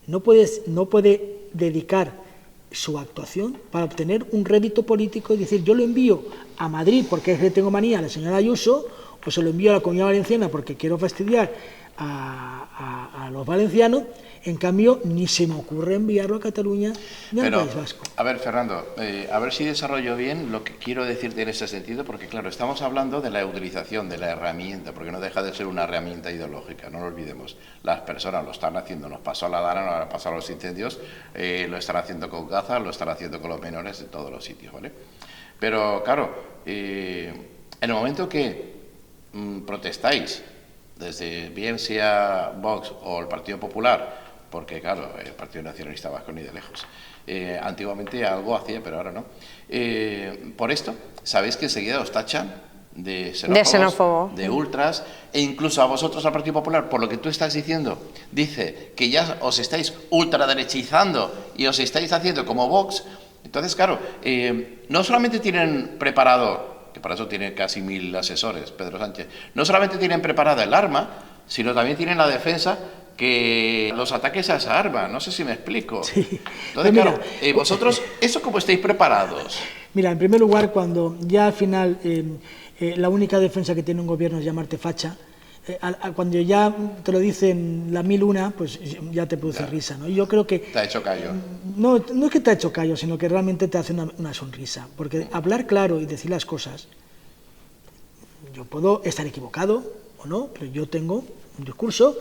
no puede dedicar su actuación para obtener un rédito político y decir, yo lo envío a Madrid porque le tengo manía a la señora Ayuso, o se lo envío a la Comunidad Valenciana porque quiero fastidiar a los valencianos. En cambio, ni se me ocurre enviarlo a Cataluña ni al País Vasco. A ver, Fernando, a ver si desarrollo bien lo que quiero decirte en ese sentido, porque claro, estamos hablando de la utilización de la herramienta, porque no deja de ser una herramienta ideológica, no lo olvidemos. Las personas lo están haciendo, nos pasó a la Dana, nos pasó a los incendios, lo están haciendo con Gaza, lo están haciendo con los menores en todos los sitios, ¿vale? Pero claro, en el momento que protestáis, desde bien sea Vox o el Partido Popular, porque claro, el Partido Nacionalista Vasco ni de lejos, antiguamente algo hacía, pero ahora no, por esto, sabéis que enseguida os tachan de xenófobos, de ultras, e incluso a vosotros, al Partido Popular, por lo que tú estás diciendo, dice que ya os estáis ultraderechizando y os estáis haciendo como Vox. Entonces, claro, no solamente tienen preparado, que para eso tiene casi 1000 asesores, Pedro Sánchez, no solamente tienen preparada el arma, sino también tienen la defensa, que los ataques a esa arma, no sé si me explico. Sí. Entonces, Mira, claro, vosotros, ¿eso cómo estáis preparados? Mira, en primer lugar, cuando ya al final la única defensa que tiene un gobierno es llamarte facha, cuando ya te lo dicen la 1001, pues ya te produce risa, ¿no? Y yo creo que... Te ha hecho callo. No es que te ha hecho callo, sino que realmente te hace una sonrisa. Porque hablar claro y decir las cosas, yo puedo estar equivocado o no, pero yo tengo un discurso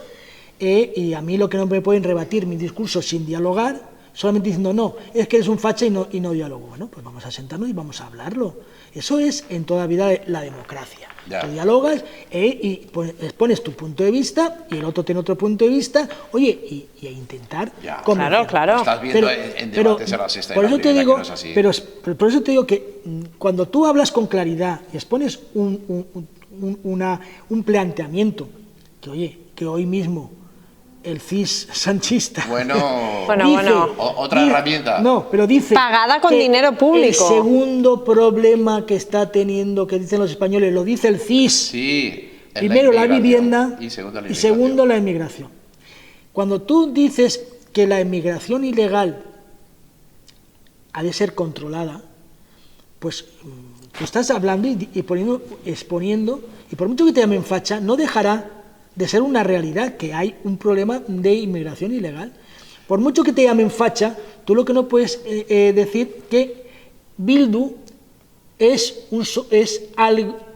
y a mí lo que no me pueden rebatir mi discurso sin dialogar, solamente diciendo no, es que eres un facha y no diálogo. Bueno, pues vamos a sentarnos y vamos a hablarlo. Eso es en toda vida la democracia. Tú dialogas y expones tu punto de vista y el otro tiene otro punto de vista, oye, y a intentar convencer. Claro. Estás viendo en debates en la sexta por eso te digo, no es así. pero por eso te digo que cuando tú hablas con claridad y expones un planteamiento, que oye, que hoy mismo el CIS sanchista. Bueno, otra herramienta. No, pero dice. Pagada con dinero público. El segundo problema que está teniendo, que dicen los españoles, lo dice el CIS. Sí. Primero la vivienda y segundo la inmigración. Cuando tú dices que la inmigración ilegal ha de ser controlada, pues tú estás hablando y exponiendo, y por mucho que te llamen facha, no dejará de ser una realidad que hay un problema de inmigración ilegal. Por mucho que te llamen facha, tú lo que no puedes decir que Bildu es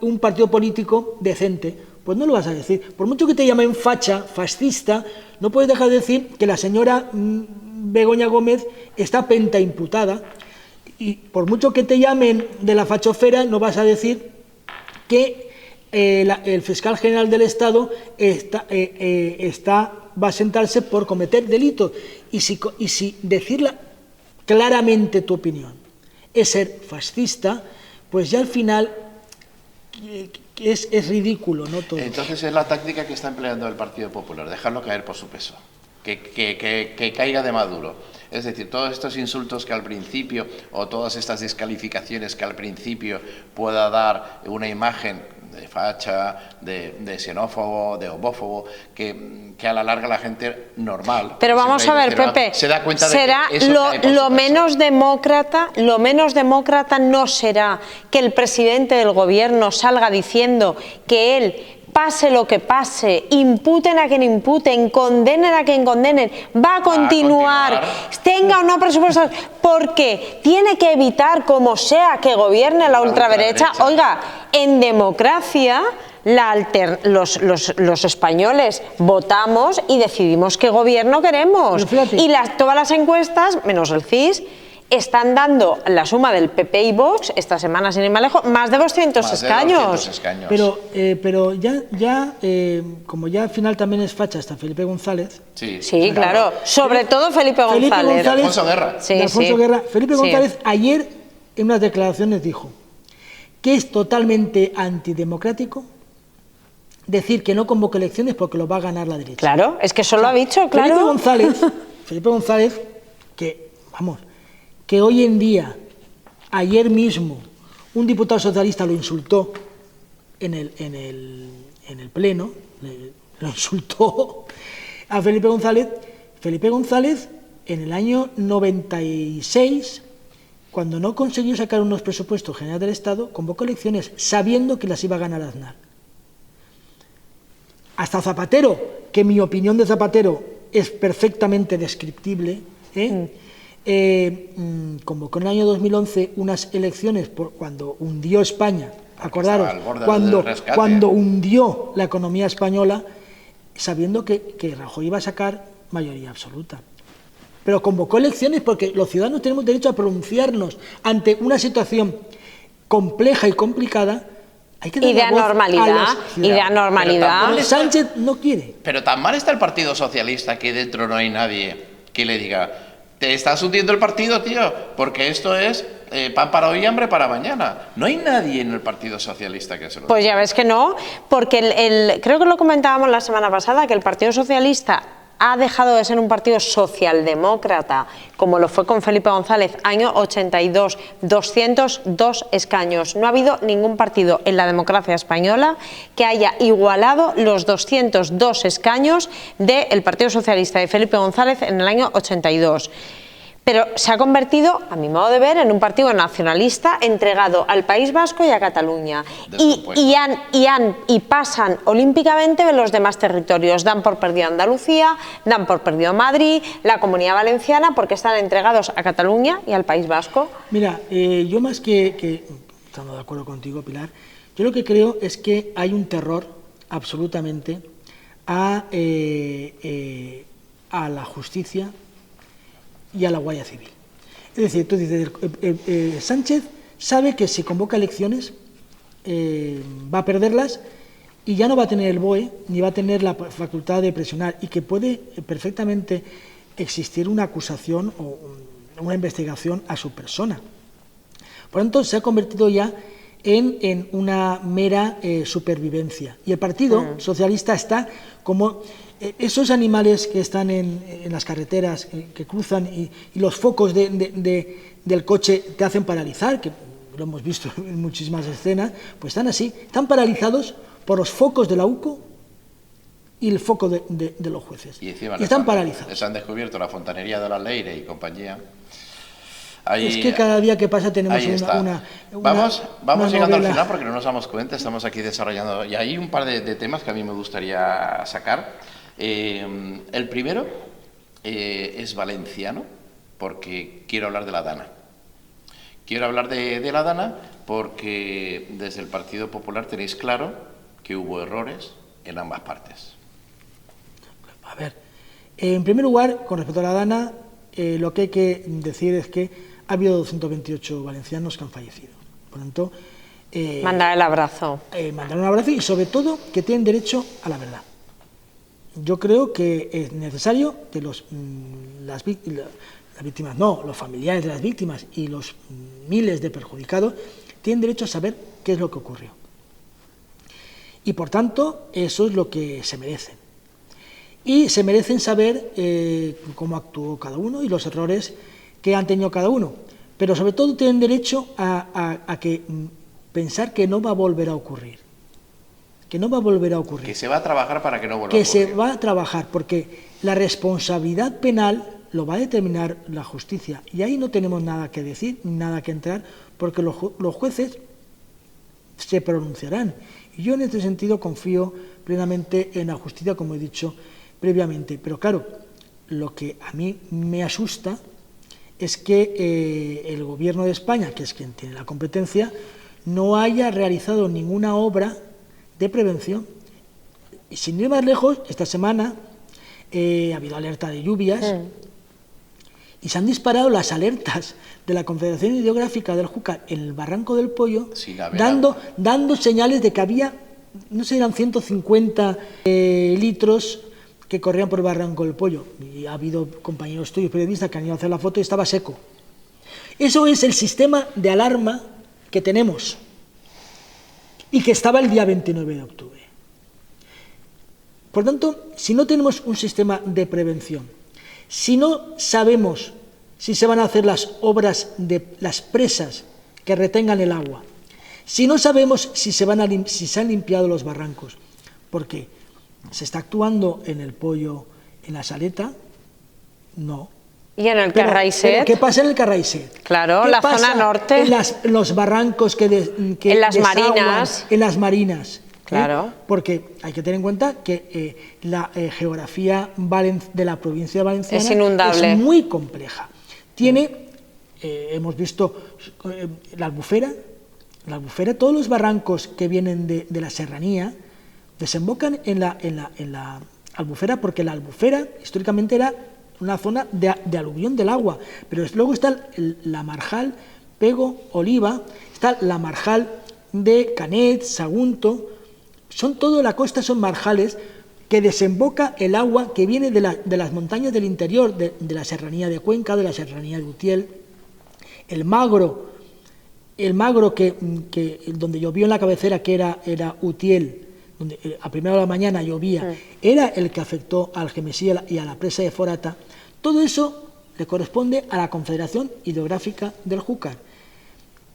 un partido político decente, pues no lo vas a decir. Por mucho que te llamen facha, fascista, no puedes dejar de decir que la señora Begoña Gómez está pentaimputada, y por mucho que te llamen de la fachofera, no vas a decir que el fiscal general del Estado va a sentarse por cometer delitos. Y si decirla claramente tu opinión es ser fascista, pues ya al final es ridículo, ¿no? Todo. Entonces es la táctica que está empleando el Partido Popular, dejarlo caer por su peso, que caiga de maduro. Es decir, todos estos insultos que al principio, o todas estas descalificaciones que al principio pueda dar una imagen de facha, de xenófobo, de homófobo, que a la larga la gente normal... Pero vamos a ver, Pepe, se da cuenta será de que eso lo menos demócrata no será que el presidente del gobierno salga diciendo que él, pase lo que pase, imputen a quien imputen, condenen a quien condenen, va a continuar, tenga o no presupuestos, porque tiene que evitar, como sea, que gobierne la ultraderecha. Oiga, en democracia los españoles votamos y decidimos qué gobierno queremos. Y todas las encuestas, menos el CIS, están dando la suma del PP y Vox, esta semana sin ir más lejos, más de 200 escaños. Pero ya como ya al final también es facha hasta Felipe González. Sí, claro. Sobre todo Felipe González. Alfonso Guerra. Guerra. Felipe González ayer en unas declaraciones dijo que es totalmente antidemocrático decir que no convoque elecciones porque lo va a ganar la derecha. Claro, es que eso lo ha dicho, claro. Felipe González, que hoy en día, ayer mismo, un diputado socialista lo insultó en el pleno, lo insultó a Felipe González. Felipe González, en el año 96, cuando no consiguió sacar unos presupuestos generales del Estado, convocó elecciones sabiendo que las iba a ganar Aznar. Hasta Zapatero, que mi opinión de Zapatero es perfectamente descriptible, convocó en el año 2011 unas elecciones cuando hundió España, acordaros, cuando hundió la economía española, sabiendo que Rajoy iba a sacar mayoría absoluta. Pero convocó elecciones porque los ciudadanos tenemos derecho a pronunciarnos ante una situación compleja y complicada. Hay que dar normalidad. Sánchez no quiere. Pero tan mal está el Partido Socialista que dentro no hay nadie que le diga: te estás hundiendo el partido, tío, porque esto es pan para hoy y hambre para mañana. No hay nadie en el Partido Socialista que se lo diga. Pues ya ves que no, porque creo que lo comentábamos la semana pasada, que el Partido Socialista ha dejado de ser un partido socialdemócrata, como lo fue con Felipe González, año 82, 202 escaños. No ha habido ningún partido en la democracia española que haya igualado los 202 escaños del Partido Socialista de Felipe González en el año 82. Pero se ha convertido, a mi modo de ver, en un partido nacionalista entregado al País Vasco y a Cataluña. Y pasan olímpicamente de los demás territorios. Dan por perdido Andalucía, dan por perdido Madrid, la Comunidad Valenciana, porque están entregados a Cataluña y al País Vasco. Mira, yo más que estando de acuerdo contigo, Pilar, yo lo que creo es que hay un terror absolutamente a la justicia y a la Guardia Civil. Es decir, tú dices, Sánchez sabe que si convoca elecciones va a perderlas y ya no va a tener el BOE ni va a tener la facultad de presionar, y que puede perfectamente existir una acusación o una investigación a su persona. Por lo tanto, se ha convertido ya en una mera supervivencia. Y el Partido Socialista está como esos animales que están en las carreteras, que cruzan y los focos del coche te hacen paralizar, que lo hemos visto en muchísimas escenas, pues están así, están paralizados por los focos de la UCO y el foco de los jueces. Y encima están paralizados. Les han descubierto la fontanería de la Leire y compañía. Ahí, es que cada día que pasa tenemos Vamos llegando al final porque no nos damos cuenta, estamos aquí desarrollando, y hay un par de temas que a mí me gustaría sacar. El primero es valenciano, porque quiero hablar de la Dana. Quiero hablar de la Dana porque desde el Partido Popular tenéis claro que hubo errores en ambas partes. A ver, en primer lugar, con respecto a la Dana, lo que hay que decir es que ha habido 228 valencianos que han fallecido. Por lo tanto, mandar el abrazo. Mandar un abrazo y, sobre todo, que tienen derecho a la verdad. Yo creo que es necesario que los familiares de las víctimas y los miles de perjudicados tienen derecho a saber qué es lo que ocurrió. Y, por tanto, eso es lo que se merecen. Y se merecen saber cómo actuó cada uno y los errores que han tenido cada uno, pero sobre todo tienen derecho a pensar que no va a volver a ocurrir, que se va a trabajar para que no vuelva a ocurrir. Que se va a trabajar, porque la responsabilidad penal lo va a determinar la justicia, y ahí no tenemos nada que decir, nada que entrar, porque los jueces se pronunciarán, y yo en este sentido confío plenamente en la justicia, como he dicho previamente. Pero claro, lo que a mí me asusta es que el Gobierno de España, que es quien tiene la competencia, no haya realizado ninguna obra de prevención. Y sin ir más lejos, esta semana ha habido alerta de lluvias y se han disparado las alertas de la Confederación Hidrográfica del Júcar en el Barranco del Pollo, dando señales de que había, no sé, eran 150 litros que corrían por el Barranco del Pollo, y ha habido compañeros tuyos periodistas que han ido a hacer la foto y estaba seco. Eso es el sistema de alarma que tenemos y que estaba el día 29 de octubre. Por tanto, si no tenemos un sistema de prevención, si no sabemos si se van a hacer las obras de las presas que retengan el agua, si no sabemos si se han limpiado los barrancos, porque ¿se está actuando en el Pollo, en la Saleta? No. ¿Y en el Carraiset? ¿Qué pasa en el Carraiset? Claro, la zona norte. En los barrancos que en las marinas. En las marinas. Claro. Porque hay que tener en cuenta que la geografía de la provincia de Valenciana es inundable, es muy compleja. Tiene, hemos visto la Albufera, todos los barrancos que vienen de la serranía desembocan en la Albufera, porque la Albufera históricamente era una zona de aluvión del agua, pero luego está la marjal Pego, Oliva, está la marjal de Canet, Sagunto, son toda la costa, son marjales que desemboca el agua que viene de las montañas del interior, de la serranía de Cuenca, de la serranía de Utiel, el Magro que donde llovió en la cabecera, que era Utiel, donde a primera hora de la mañana llovía, era el que afectó al Gemesí y a la presa de Forata, todo eso le corresponde a la Confederación Hidrográfica del Júcar.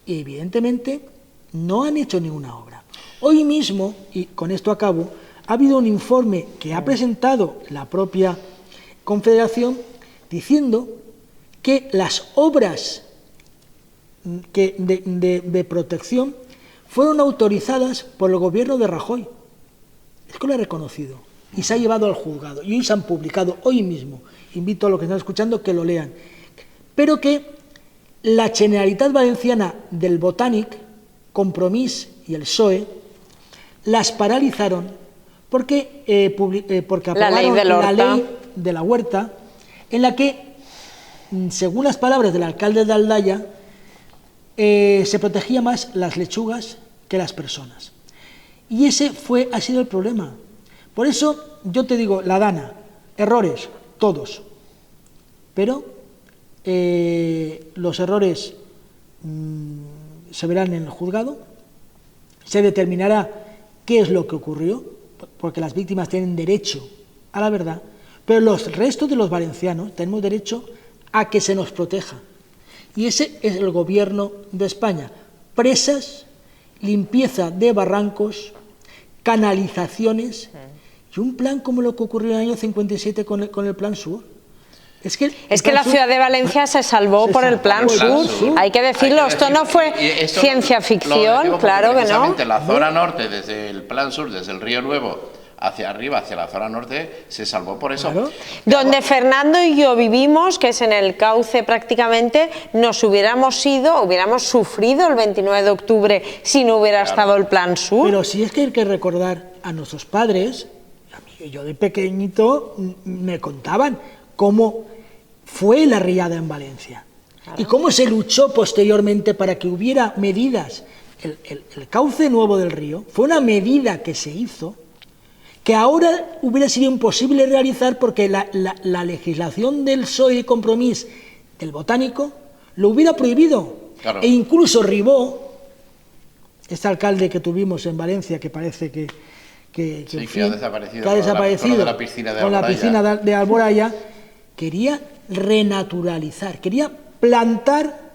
Y evidentemente no han hecho ninguna obra. Hoy mismo, y con esto acabo, ha habido un informe que ha presentado la propia Confederación diciendo que las obras de protección fueron autorizadas por el gobierno de Rajoy. Es que lo ha reconocido y se ha llevado al juzgado. Y hoy se han publicado, hoy mismo. Invito a los que están escuchando que lo lean. Pero que la Generalitat Valenciana del Botànic, Compromís y el PSOE las paralizaron porque aprobaron la ley de la huerta, en la que, según las palabras del alcalde de Aldaya, se protegía más las lechugas que las personas. Y ese ha sido el problema. Por eso yo te digo, la Dana, errores, todos. Pero los errores se verán en el juzgado, se determinará qué es lo que ocurrió, porque las víctimas tienen derecho a la verdad, pero los restos de los valencianos tenemos derecho a que se nos proteja. Y ese es el gobierno de España. Presas, limpieza de barrancos, canalizaciones y un plan como lo que ocurrió en el año 57 con el Plan Sur. Es que la ciudad de Valencia se salvó por el Plan Sur. Hay que decirlo, esto no fue ciencia ficción, claro que no. La zona norte, desde el Plan Sur, desde el Río Nuevo hacia arriba, hacia la zona norte, se salvó por eso. Claro. Donde Fernando y yo vivimos, que es en el cauce prácticamente, nos hubiéramos sufrido el 29 de octubre si no hubiera estado el Plan Sur. Pero sí es que hay que recordar a nuestros padres, yo de pequeñito me contaban cómo fue la riada en Valencia, claro, y cómo se luchó posteriormente para que hubiera medidas. El cauce nuevo del río fue una medida que se hizo, que ahora hubiera sido imposible realizar porque la legislación del PSOE y Compromís del Botánico lo hubiera prohibido. Claro. E incluso Ribó, este alcalde que tuvimos en Valencia, que parece que ha desaparecido, con la piscina de Alboraya, quería renaturalizar, quería plantar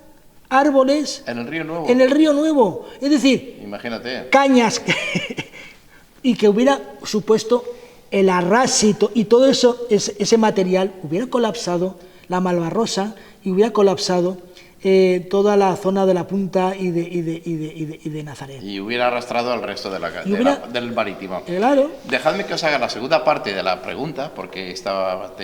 árboles en el Río Nuevo. Es decir, imagínate, cañas y que hubiera supuesto el arrasito y todo eso, ese material hubiera colapsado la Malvarrosa y hubiera colapsado toda la zona de la Punta y de Nazaret. Y hubiera arrastrado al resto del marítimo. Claro. Dejadme que os haga la segunda parte de la pregunta, porque Dara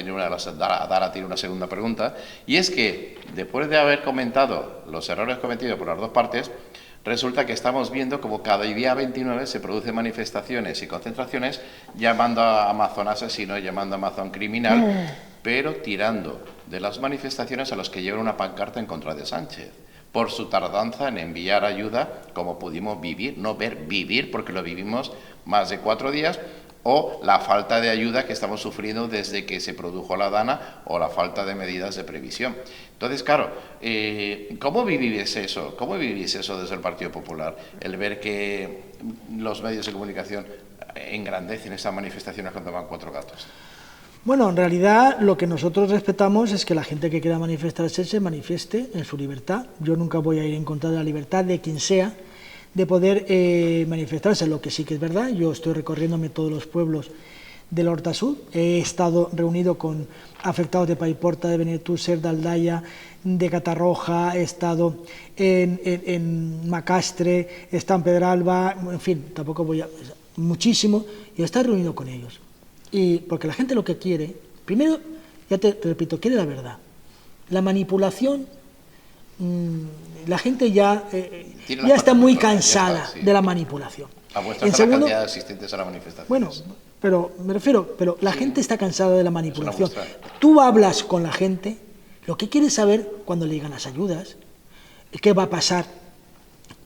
tiene una segunda pregunta, y es que, después de haber comentado los errores cometidos por las dos partes, resulta que estamos viendo como cada día 29 se producen manifestaciones y concentraciones llamando a Amazon asesino, llamando a Amazon criminal, pero tirando de las manifestaciones a los que llevan una pancarta en contra de Sánchez, por su tardanza en enviar ayuda, como pudimos vivir, porque lo vivimos más de 4 días, o la falta de ayuda que estamos sufriendo desde que se produjo la Dana, o la falta de medidas de previsión. Entonces, claro, ¿cómo vivís eso? ¿Cómo vivís eso desde el Partido Popular? El ver que los medios de comunicación engrandecen estas manifestaciones cuando van 4 gatos. Bueno, en realidad lo que nosotros respetamos es que la gente que quiera manifestarse se manifieste en su libertad. Yo nunca voy a ir en contra de la libertad de quien sea de poder manifestarse. Lo que sí que es verdad, yo estoy recorriéndome todos los pueblos del Horta Sur, he estado reunido con afectados de Paiporta, de Benetússer, de Aldaya, de Catarroja, he estado en Macastre, he estado en Pedralba, en fin, tampoco voy a... muchísimo, y he estado reunido con ellos. Y porque la gente lo que quiere, primero, ya te repito, quiere la verdad. La manipulación, la gente ya está muy cansada de la manipulación. En segundo, la cantidad de asistentes a la manifestación. Bueno, pero me refiero, la gente está cansada de la manipulación. Tú hablas con la gente, lo que quiere saber cuando le llegan las ayudas, qué va a pasar,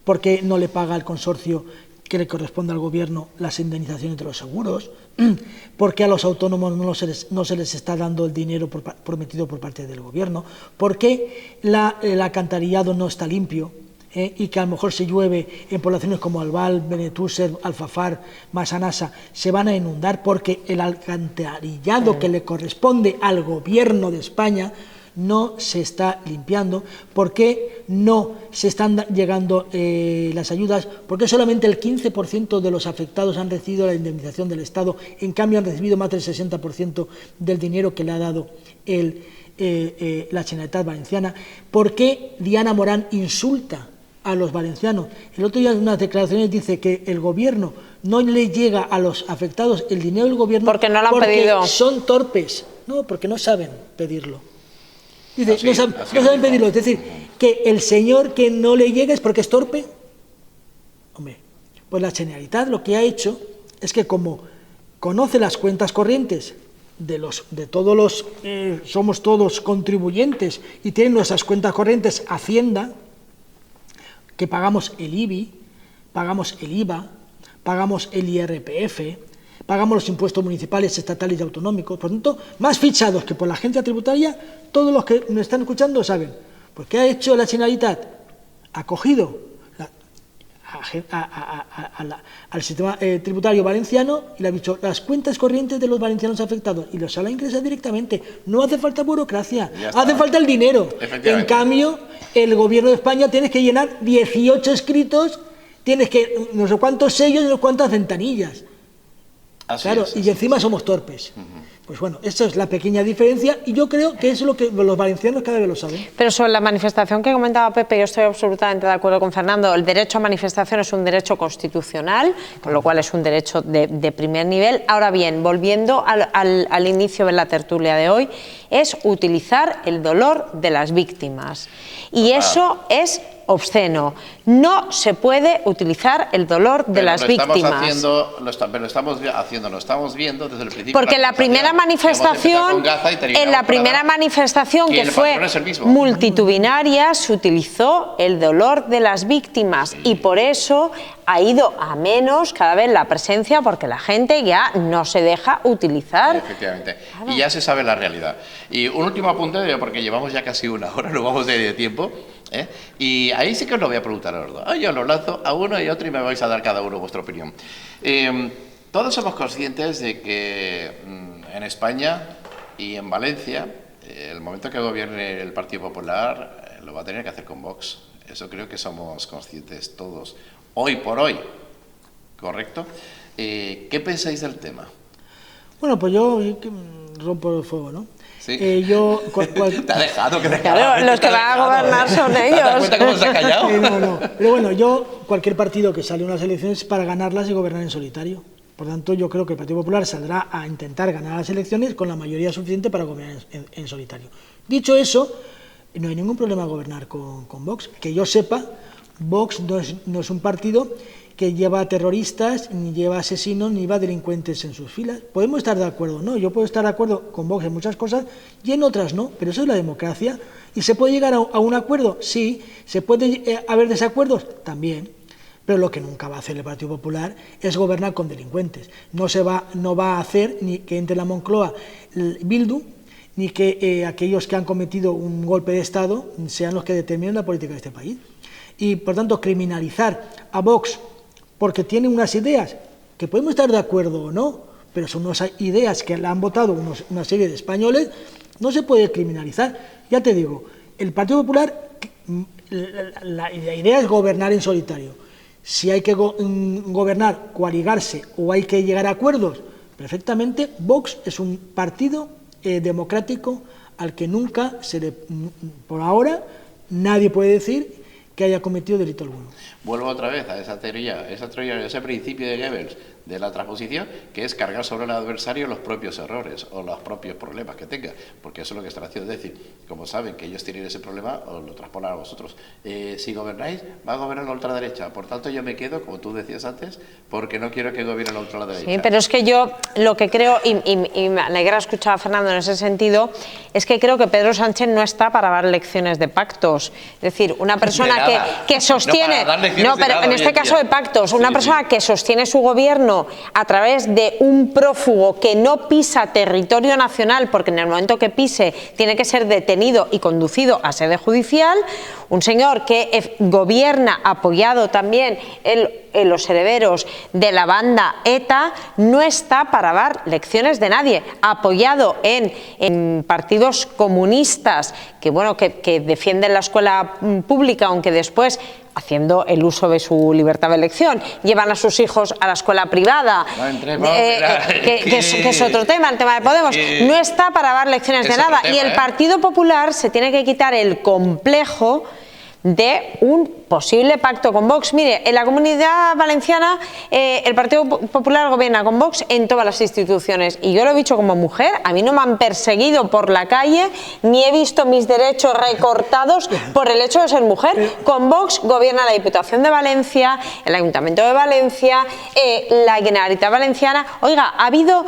por qué no le paga al consorcio que le corresponde al gobierno las indemnizaciones de los seguros, por qué a los autónomos no se les está dando el dinero prometido por parte del gobierno, por qué el alcantarillado no está limpio. y que a lo mejor se llueve en poblaciones como Albal, Benetúser, Alfafar, Massanassa, se van a inundar porque el alcantarillado que le corresponde al gobierno de España no se está limpiando. ¿Por qué no se están llegando las ayudas? Porque solamente el 15% de los afectados han recibido la indemnización del Estado, en cambio han recibido más del 60% del dinero que le ha dado la Generalitat Valenciana. ¿Por qué Diana Morán insulta a los valencianos? El otro día en unas declaraciones dice que el gobierno no le llega a los afectados el dinero del gobierno porque no lo han pedido. Son torpes. No, porque no saben pedirlo. Dice, no saben pedirlo. Es decir, que el señor que no le llega es porque es torpe. Hombre, pues la Generalitat lo que ha hecho es que, como conoce las cuentas corrientes de todos los, somos todos contribuyentes y tienen nuestras cuentas corrientes Hacienda, que pagamos el IBI, pagamos el IVA, pagamos el IRPF, pagamos los impuestos municipales, estatales y autonómicos. Por lo tanto, más fichados que por la agencia tributaria, todos los que me están escuchando saben. Pues ¿qué ha hecho la Generalitat? Ha cogido al sistema tributario valenciano y le ha dicho las cuentas corrientes de los valencianos afectados y los ha ingresado directamente. No hace falta burocracia, hace falta el dinero. En cambio, el gobierno de España tiene que llenar 18 escritos, tienes que no sé cuántos sellos y no sé cuántas ventanillas. Claro, y encima somos torpes. Pues bueno, esa es la pequeña diferencia y yo creo que eso es lo que los valencianos cada vez lo saben. Pero sobre la manifestación que comentaba Pepe, yo estoy absolutamente de acuerdo con Fernando. El derecho a manifestación es un derecho constitucional, con lo cual es un derecho de primer nivel. Ahora bien, volviendo al inicio de la tertulia de hoy, es utilizar el dolor de las víctimas. Y eso es obsceno. No se puede utilizar el dolor de las víctimas. Lo estamos viendo desde el principio. Porque la primera manifestación, que fue multitudinaria, se utilizó el dolor de las víctimas y por eso ha ido a menos cada vez la presencia, porque la gente ya no se deja utilizar. Efectivamente. Claro. Y ya se sabe la realidad. Y un último apunte, porque llevamos ya casi una hora, no vamos de tiempo. Y ahí sí que os lo voy a preguntar a los dos. Yo lo lanzo a uno y a otro y me vais a dar cada uno vuestra opinión. Todos somos conscientes de que en España y en Valencia, el momento que gobierne el Partido Popular lo va a tener que hacer con Vox. Eso creo que somos conscientes todos. Hoy por hoy, ¿correcto? ¿Qué pensáis del tema? Bueno, pues yo rompo el fuego, ¿no? Sí. Te ha dejado que claro, los que van a gobernar son ellos. ¿Te das cuenta cómo se ha callado? No. Pero bueno, cualquier partido que sale a unas elecciones es para ganarlas y gobernar en solitario. Por tanto, yo creo que el Partido Popular saldrá a intentar ganar las elecciones con la mayoría suficiente para gobernar en solitario. Dicho eso, no hay ningún problema gobernar con Vox. Que yo sepa, Vox no es un partido que lleva terroristas, ni lleva asesinos, ni lleva delincuentes en sus filas. Podemos estar de acuerdo, ¿no? Yo puedo estar de acuerdo con Vox en muchas cosas y en otras no, pero eso es la democracia. ¿Y se puede llegar a un acuerdo? Sí. ¿Se puede haber desacuerdos? También. Pero lo que nunca va a hacer el Partido Popular es gobernar con delincuentes. No va a hacer ni que entre la Moncloa Bildu, ni que aquellos que han cometido un golpe de Estado sean los que determinen la política de este país. Y, por tanto, criminalizar a Vox porque tiene unas ideas que podemos estar de acuerdo o no, pero son unas ideas que la han votado una serie de españoles, no se puede criminalizar. Ya te digo, el Partido Popular, la idea es gobernar en solitario. Si hay que gobernar, coaligarse o hay que llegar a acuerdos, perfectamente. Vox es un partido democrático al que nunca por ahora, nadie puede decir que haya cometido delito alguno. Vuelvo otra vez a esa teoría, ese principio de Goebbels de la transposición, que es cargar sobre el adversario los propios errores o los propios problemas que tenga, porque eso es lo que están haciendo. Es decir, como saben que ellos tienen ese problema, os lo transponen a vosotros. Si gobernáis, va a gobernar la ultraderecha. Por tanto, yo me quedo, como tú decías antes, porque no quiero que gobierne la ultraderecha. Sí, pero es que yo lo que creo, y me alegra escuchar a Fernando en ese sentido, es que creo que Pedro Sánchez no está para dar lecciones de pactos. Es decir, una persona que sostiene... No, pero en este caso de pactos, una persona que sostiene su gobierno a través de un prófugo que no pisa territorio nacional, porque en el momento que pise tiene que ser detenido y conducido a sede judicial, un señor que gobierna apoyado también en los herederos de la banda ETA, no está para dar lecciones de nadie, apoyado en partidos comunistas que, bueno, que defienden la escuela pública, aunque después, haciendo el uso de su libertad de elección, llevan a sus hijos a la escuela privada, que es otro tema, el tema de Podemos. No está para dar lecciones de nada. Y el Partido Popular se tiene que quitar el complejo de un posible pacto con Vox. Mire, en la Comunidad Valenciana el Partido Popular gobierna con Vox en todas las instituciones, y yo lo he dicho como mujer, a mí no me han perseguido por la calle, ni he visto mis derechos recortados por el hecho de ser mujer. Con Vox gobierna la Diputación de Valencia, el Ayuntamiento de Valencia, la Generalitat Valenciana. Oiga, ha habido...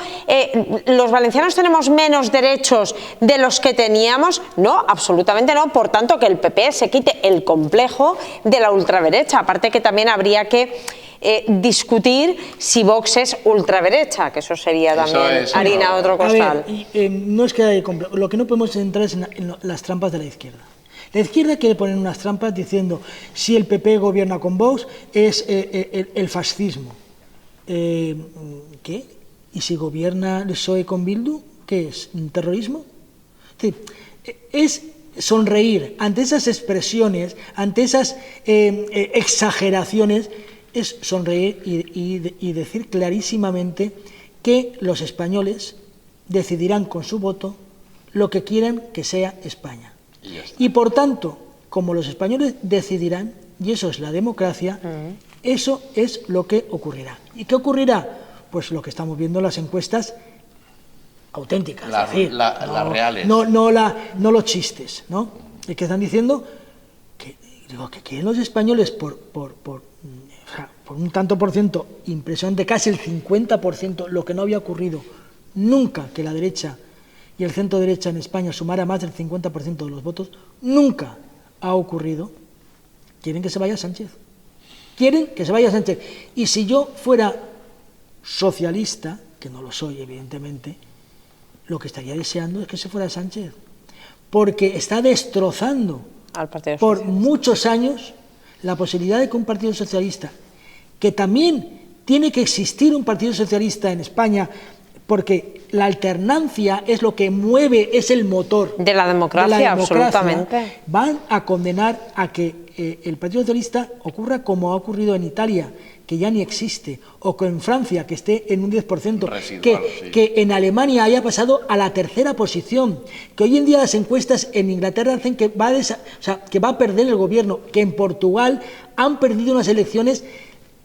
¿los valencianos tenemos menos derechos de los que teníamos? No, absolutamente no. Por tanto, que el PP se quite el complejo de la ultraderecha. Aparte que también habría que discutir si Vox es ultraderecha, que eso sería también harina de otro costal. A ver, no es que haya complejo. Lo que no podemos entrar es en las trampas de la izquierda. La izquierda quiere poner unas trampas diciendo si el PP gobierna con Vox es el fascismo. ¿Qué? ¿Y si gobierna el PSOE con Bildu? ¿Qué es? ¿Un terrorismo? Es sonreír ante esas expresiones, ante esas exageraciones, es sonreír y decir clarísimamente que los españoles decidirán con su voto lo que quieran que sea España. Y por tanto, como los españoles decidirán, y eso es la democracia, eso es lo que ocurrirá. ¿Y qué ocurrirá? Pues lo que estamos viendo en las encuestas auténticas, las reales. No los chistes, ¿no? Y que están diciendo que quieren los españoles por un tanto por ciento impresionante, casi el 50%, lo que no había ocurrido nunca, que la derecha y el centro derecha en España sumara más del 50% de los votos, nunca ha ocurrido. Quieren que se vaya Sánchez. Quieren que se vaya Sánchez. Y si yo fuera socialista, que no lo soy evidentemente, lo que estaría deseando es que se fuera Sánchez, porque está destrozando por muchos años la posibilidad de que un partido socialista, que también tiene que existir un partido socialista en España, porque la alternancia es lo que mueve, es el motor de la democracia, absolutamente. Van a condenar a que el Partido Socialista ocurra como ha ocurrido en Italia, que ya ni existe, o que en Francia, que esté en un 10%, residual, que en Alemania haya pasado a la tercera posición, que hoy en día las encuestas en Inglaterra dicen que va a perder el gobierno, que en Portugal han perdido unas elecciones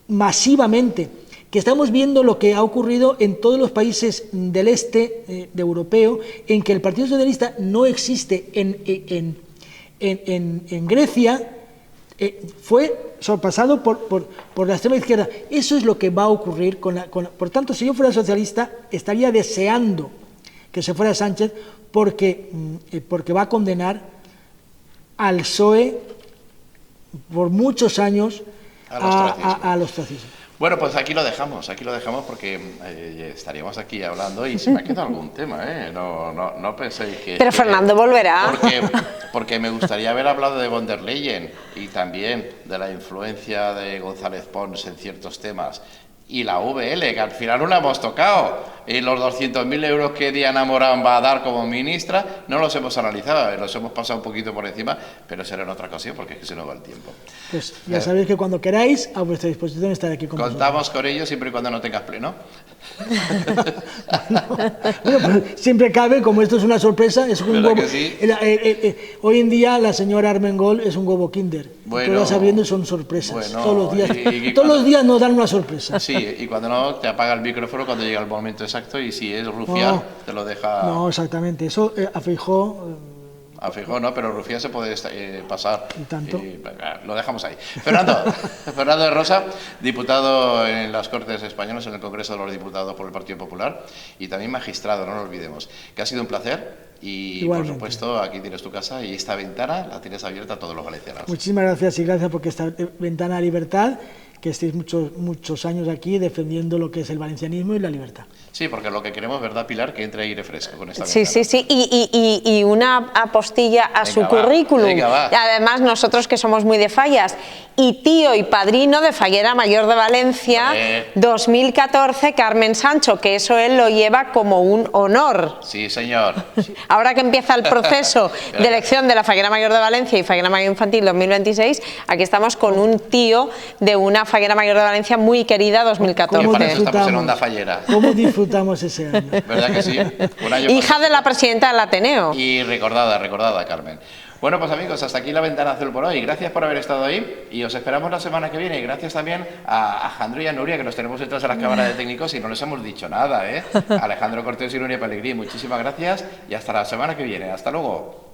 masivamente, que estamos viendo lo que ha ocurrido en todos los países del este de europeo, en que el Partido Socialista no existe. En Grecia fue sorpasado por la extrema izquierda. Eso es lo que va a ocurrir por tanto, si yo fuera socialista, estaría deseando que se fuera Sánchez, porque va a condenar al PSOE por muchos años al ostracismo. Bueno, pues aquí lo dejamos porque estaríamos aquí hablando y se me ha quedado algún tema, no penséis que... Pero Fernando volverá. Porque me gustaría haber hablado de von der Leyen y también de la influencia de González Pons en ciertos temas. Y la VL, que al final no la hemos tocado. Y los 200.000 euros que Diana Morán va a dar como ministra, no los hemos analizado, los hemos pasado un poquito por encima, pero será en otra ocasión porque es que se nos va el tiempo. Pues ya sabéis que cuando queráis, a vuestra disposición estar aquí con vosotros. Contamos con ellos siempre y cuando no tengas pleno. Bueno, pues siempre cabe, como esto es una sorpresa, es un huevo. Sí? Hoy en día la señora Armengol es un huevo Kinder. Bueno, todas sabiendo son sorpresas. Bueno, todos los días. Todos los días nos dan una sorpresa. Sí, y cuando no, te apaga el micrófono cuando llega el momento exacto, y si es rufián, te lo deja... No, exactamente. Eso a Feijóo... A Feijóo no, pero Rufián se puede pasar. ¿Y tanto? Lo dejamos ahí. Fernando de Rosa, diputado en las Cortes Españolas, en el Congreso de los Diputados por el Partido Popular, y también magistrado, no lo olvidemos. Que ha sido un placer y, igualmente, por supuesto, aquí tienes tu casa y esta ventana la tienes abierta a todos los valencianos. Muchísimas gracias, y gracias porque esta ventana de libertad, que estéis muchos años aquí defendiendo lo que es el valencianismo y la libertad. Sí, porque lo que queremos, ¿verdad, Pilar? Que entre aire fresco con esta Sí, ventana. sí, sí, y una apostilla a su currículum. Venga, va. Además, nosotros que somos muy de fallas, y tío y padrino de Fallera Mayor de Valencia, 2014, Carmen Sancho, que eso él lo lleva como un honor. Sí, señor. Ahora que empieza el proceso de elección de la Fallera Mayor de Valencia y Fallera Mayor Infantil 2026, aquí estamos con un tío de una Fallera Mayor de Valencia muy querida 2014. Que para eso estamos en Onda Fallera. ¿Cómo disfrutamos ese año? ¿Verdad que sí? Un año Hija de la presidenta del Ateneo. Y recordada, Carmen. Bueno, pues amigos, hasta aquí la ventana azul por hoy. Gracias por haber estado ahí y os esperamos la semana que viene. Y gracias también a Alejandro y a Nuria, que nos tenemos detrás de las cámaras de técnicos y no les hemos dicho nada, ¿eh? Alejandro Cortés y Nuria Pellegrí, muchísimas gracias y hasta la semana que viene. Hasta luego.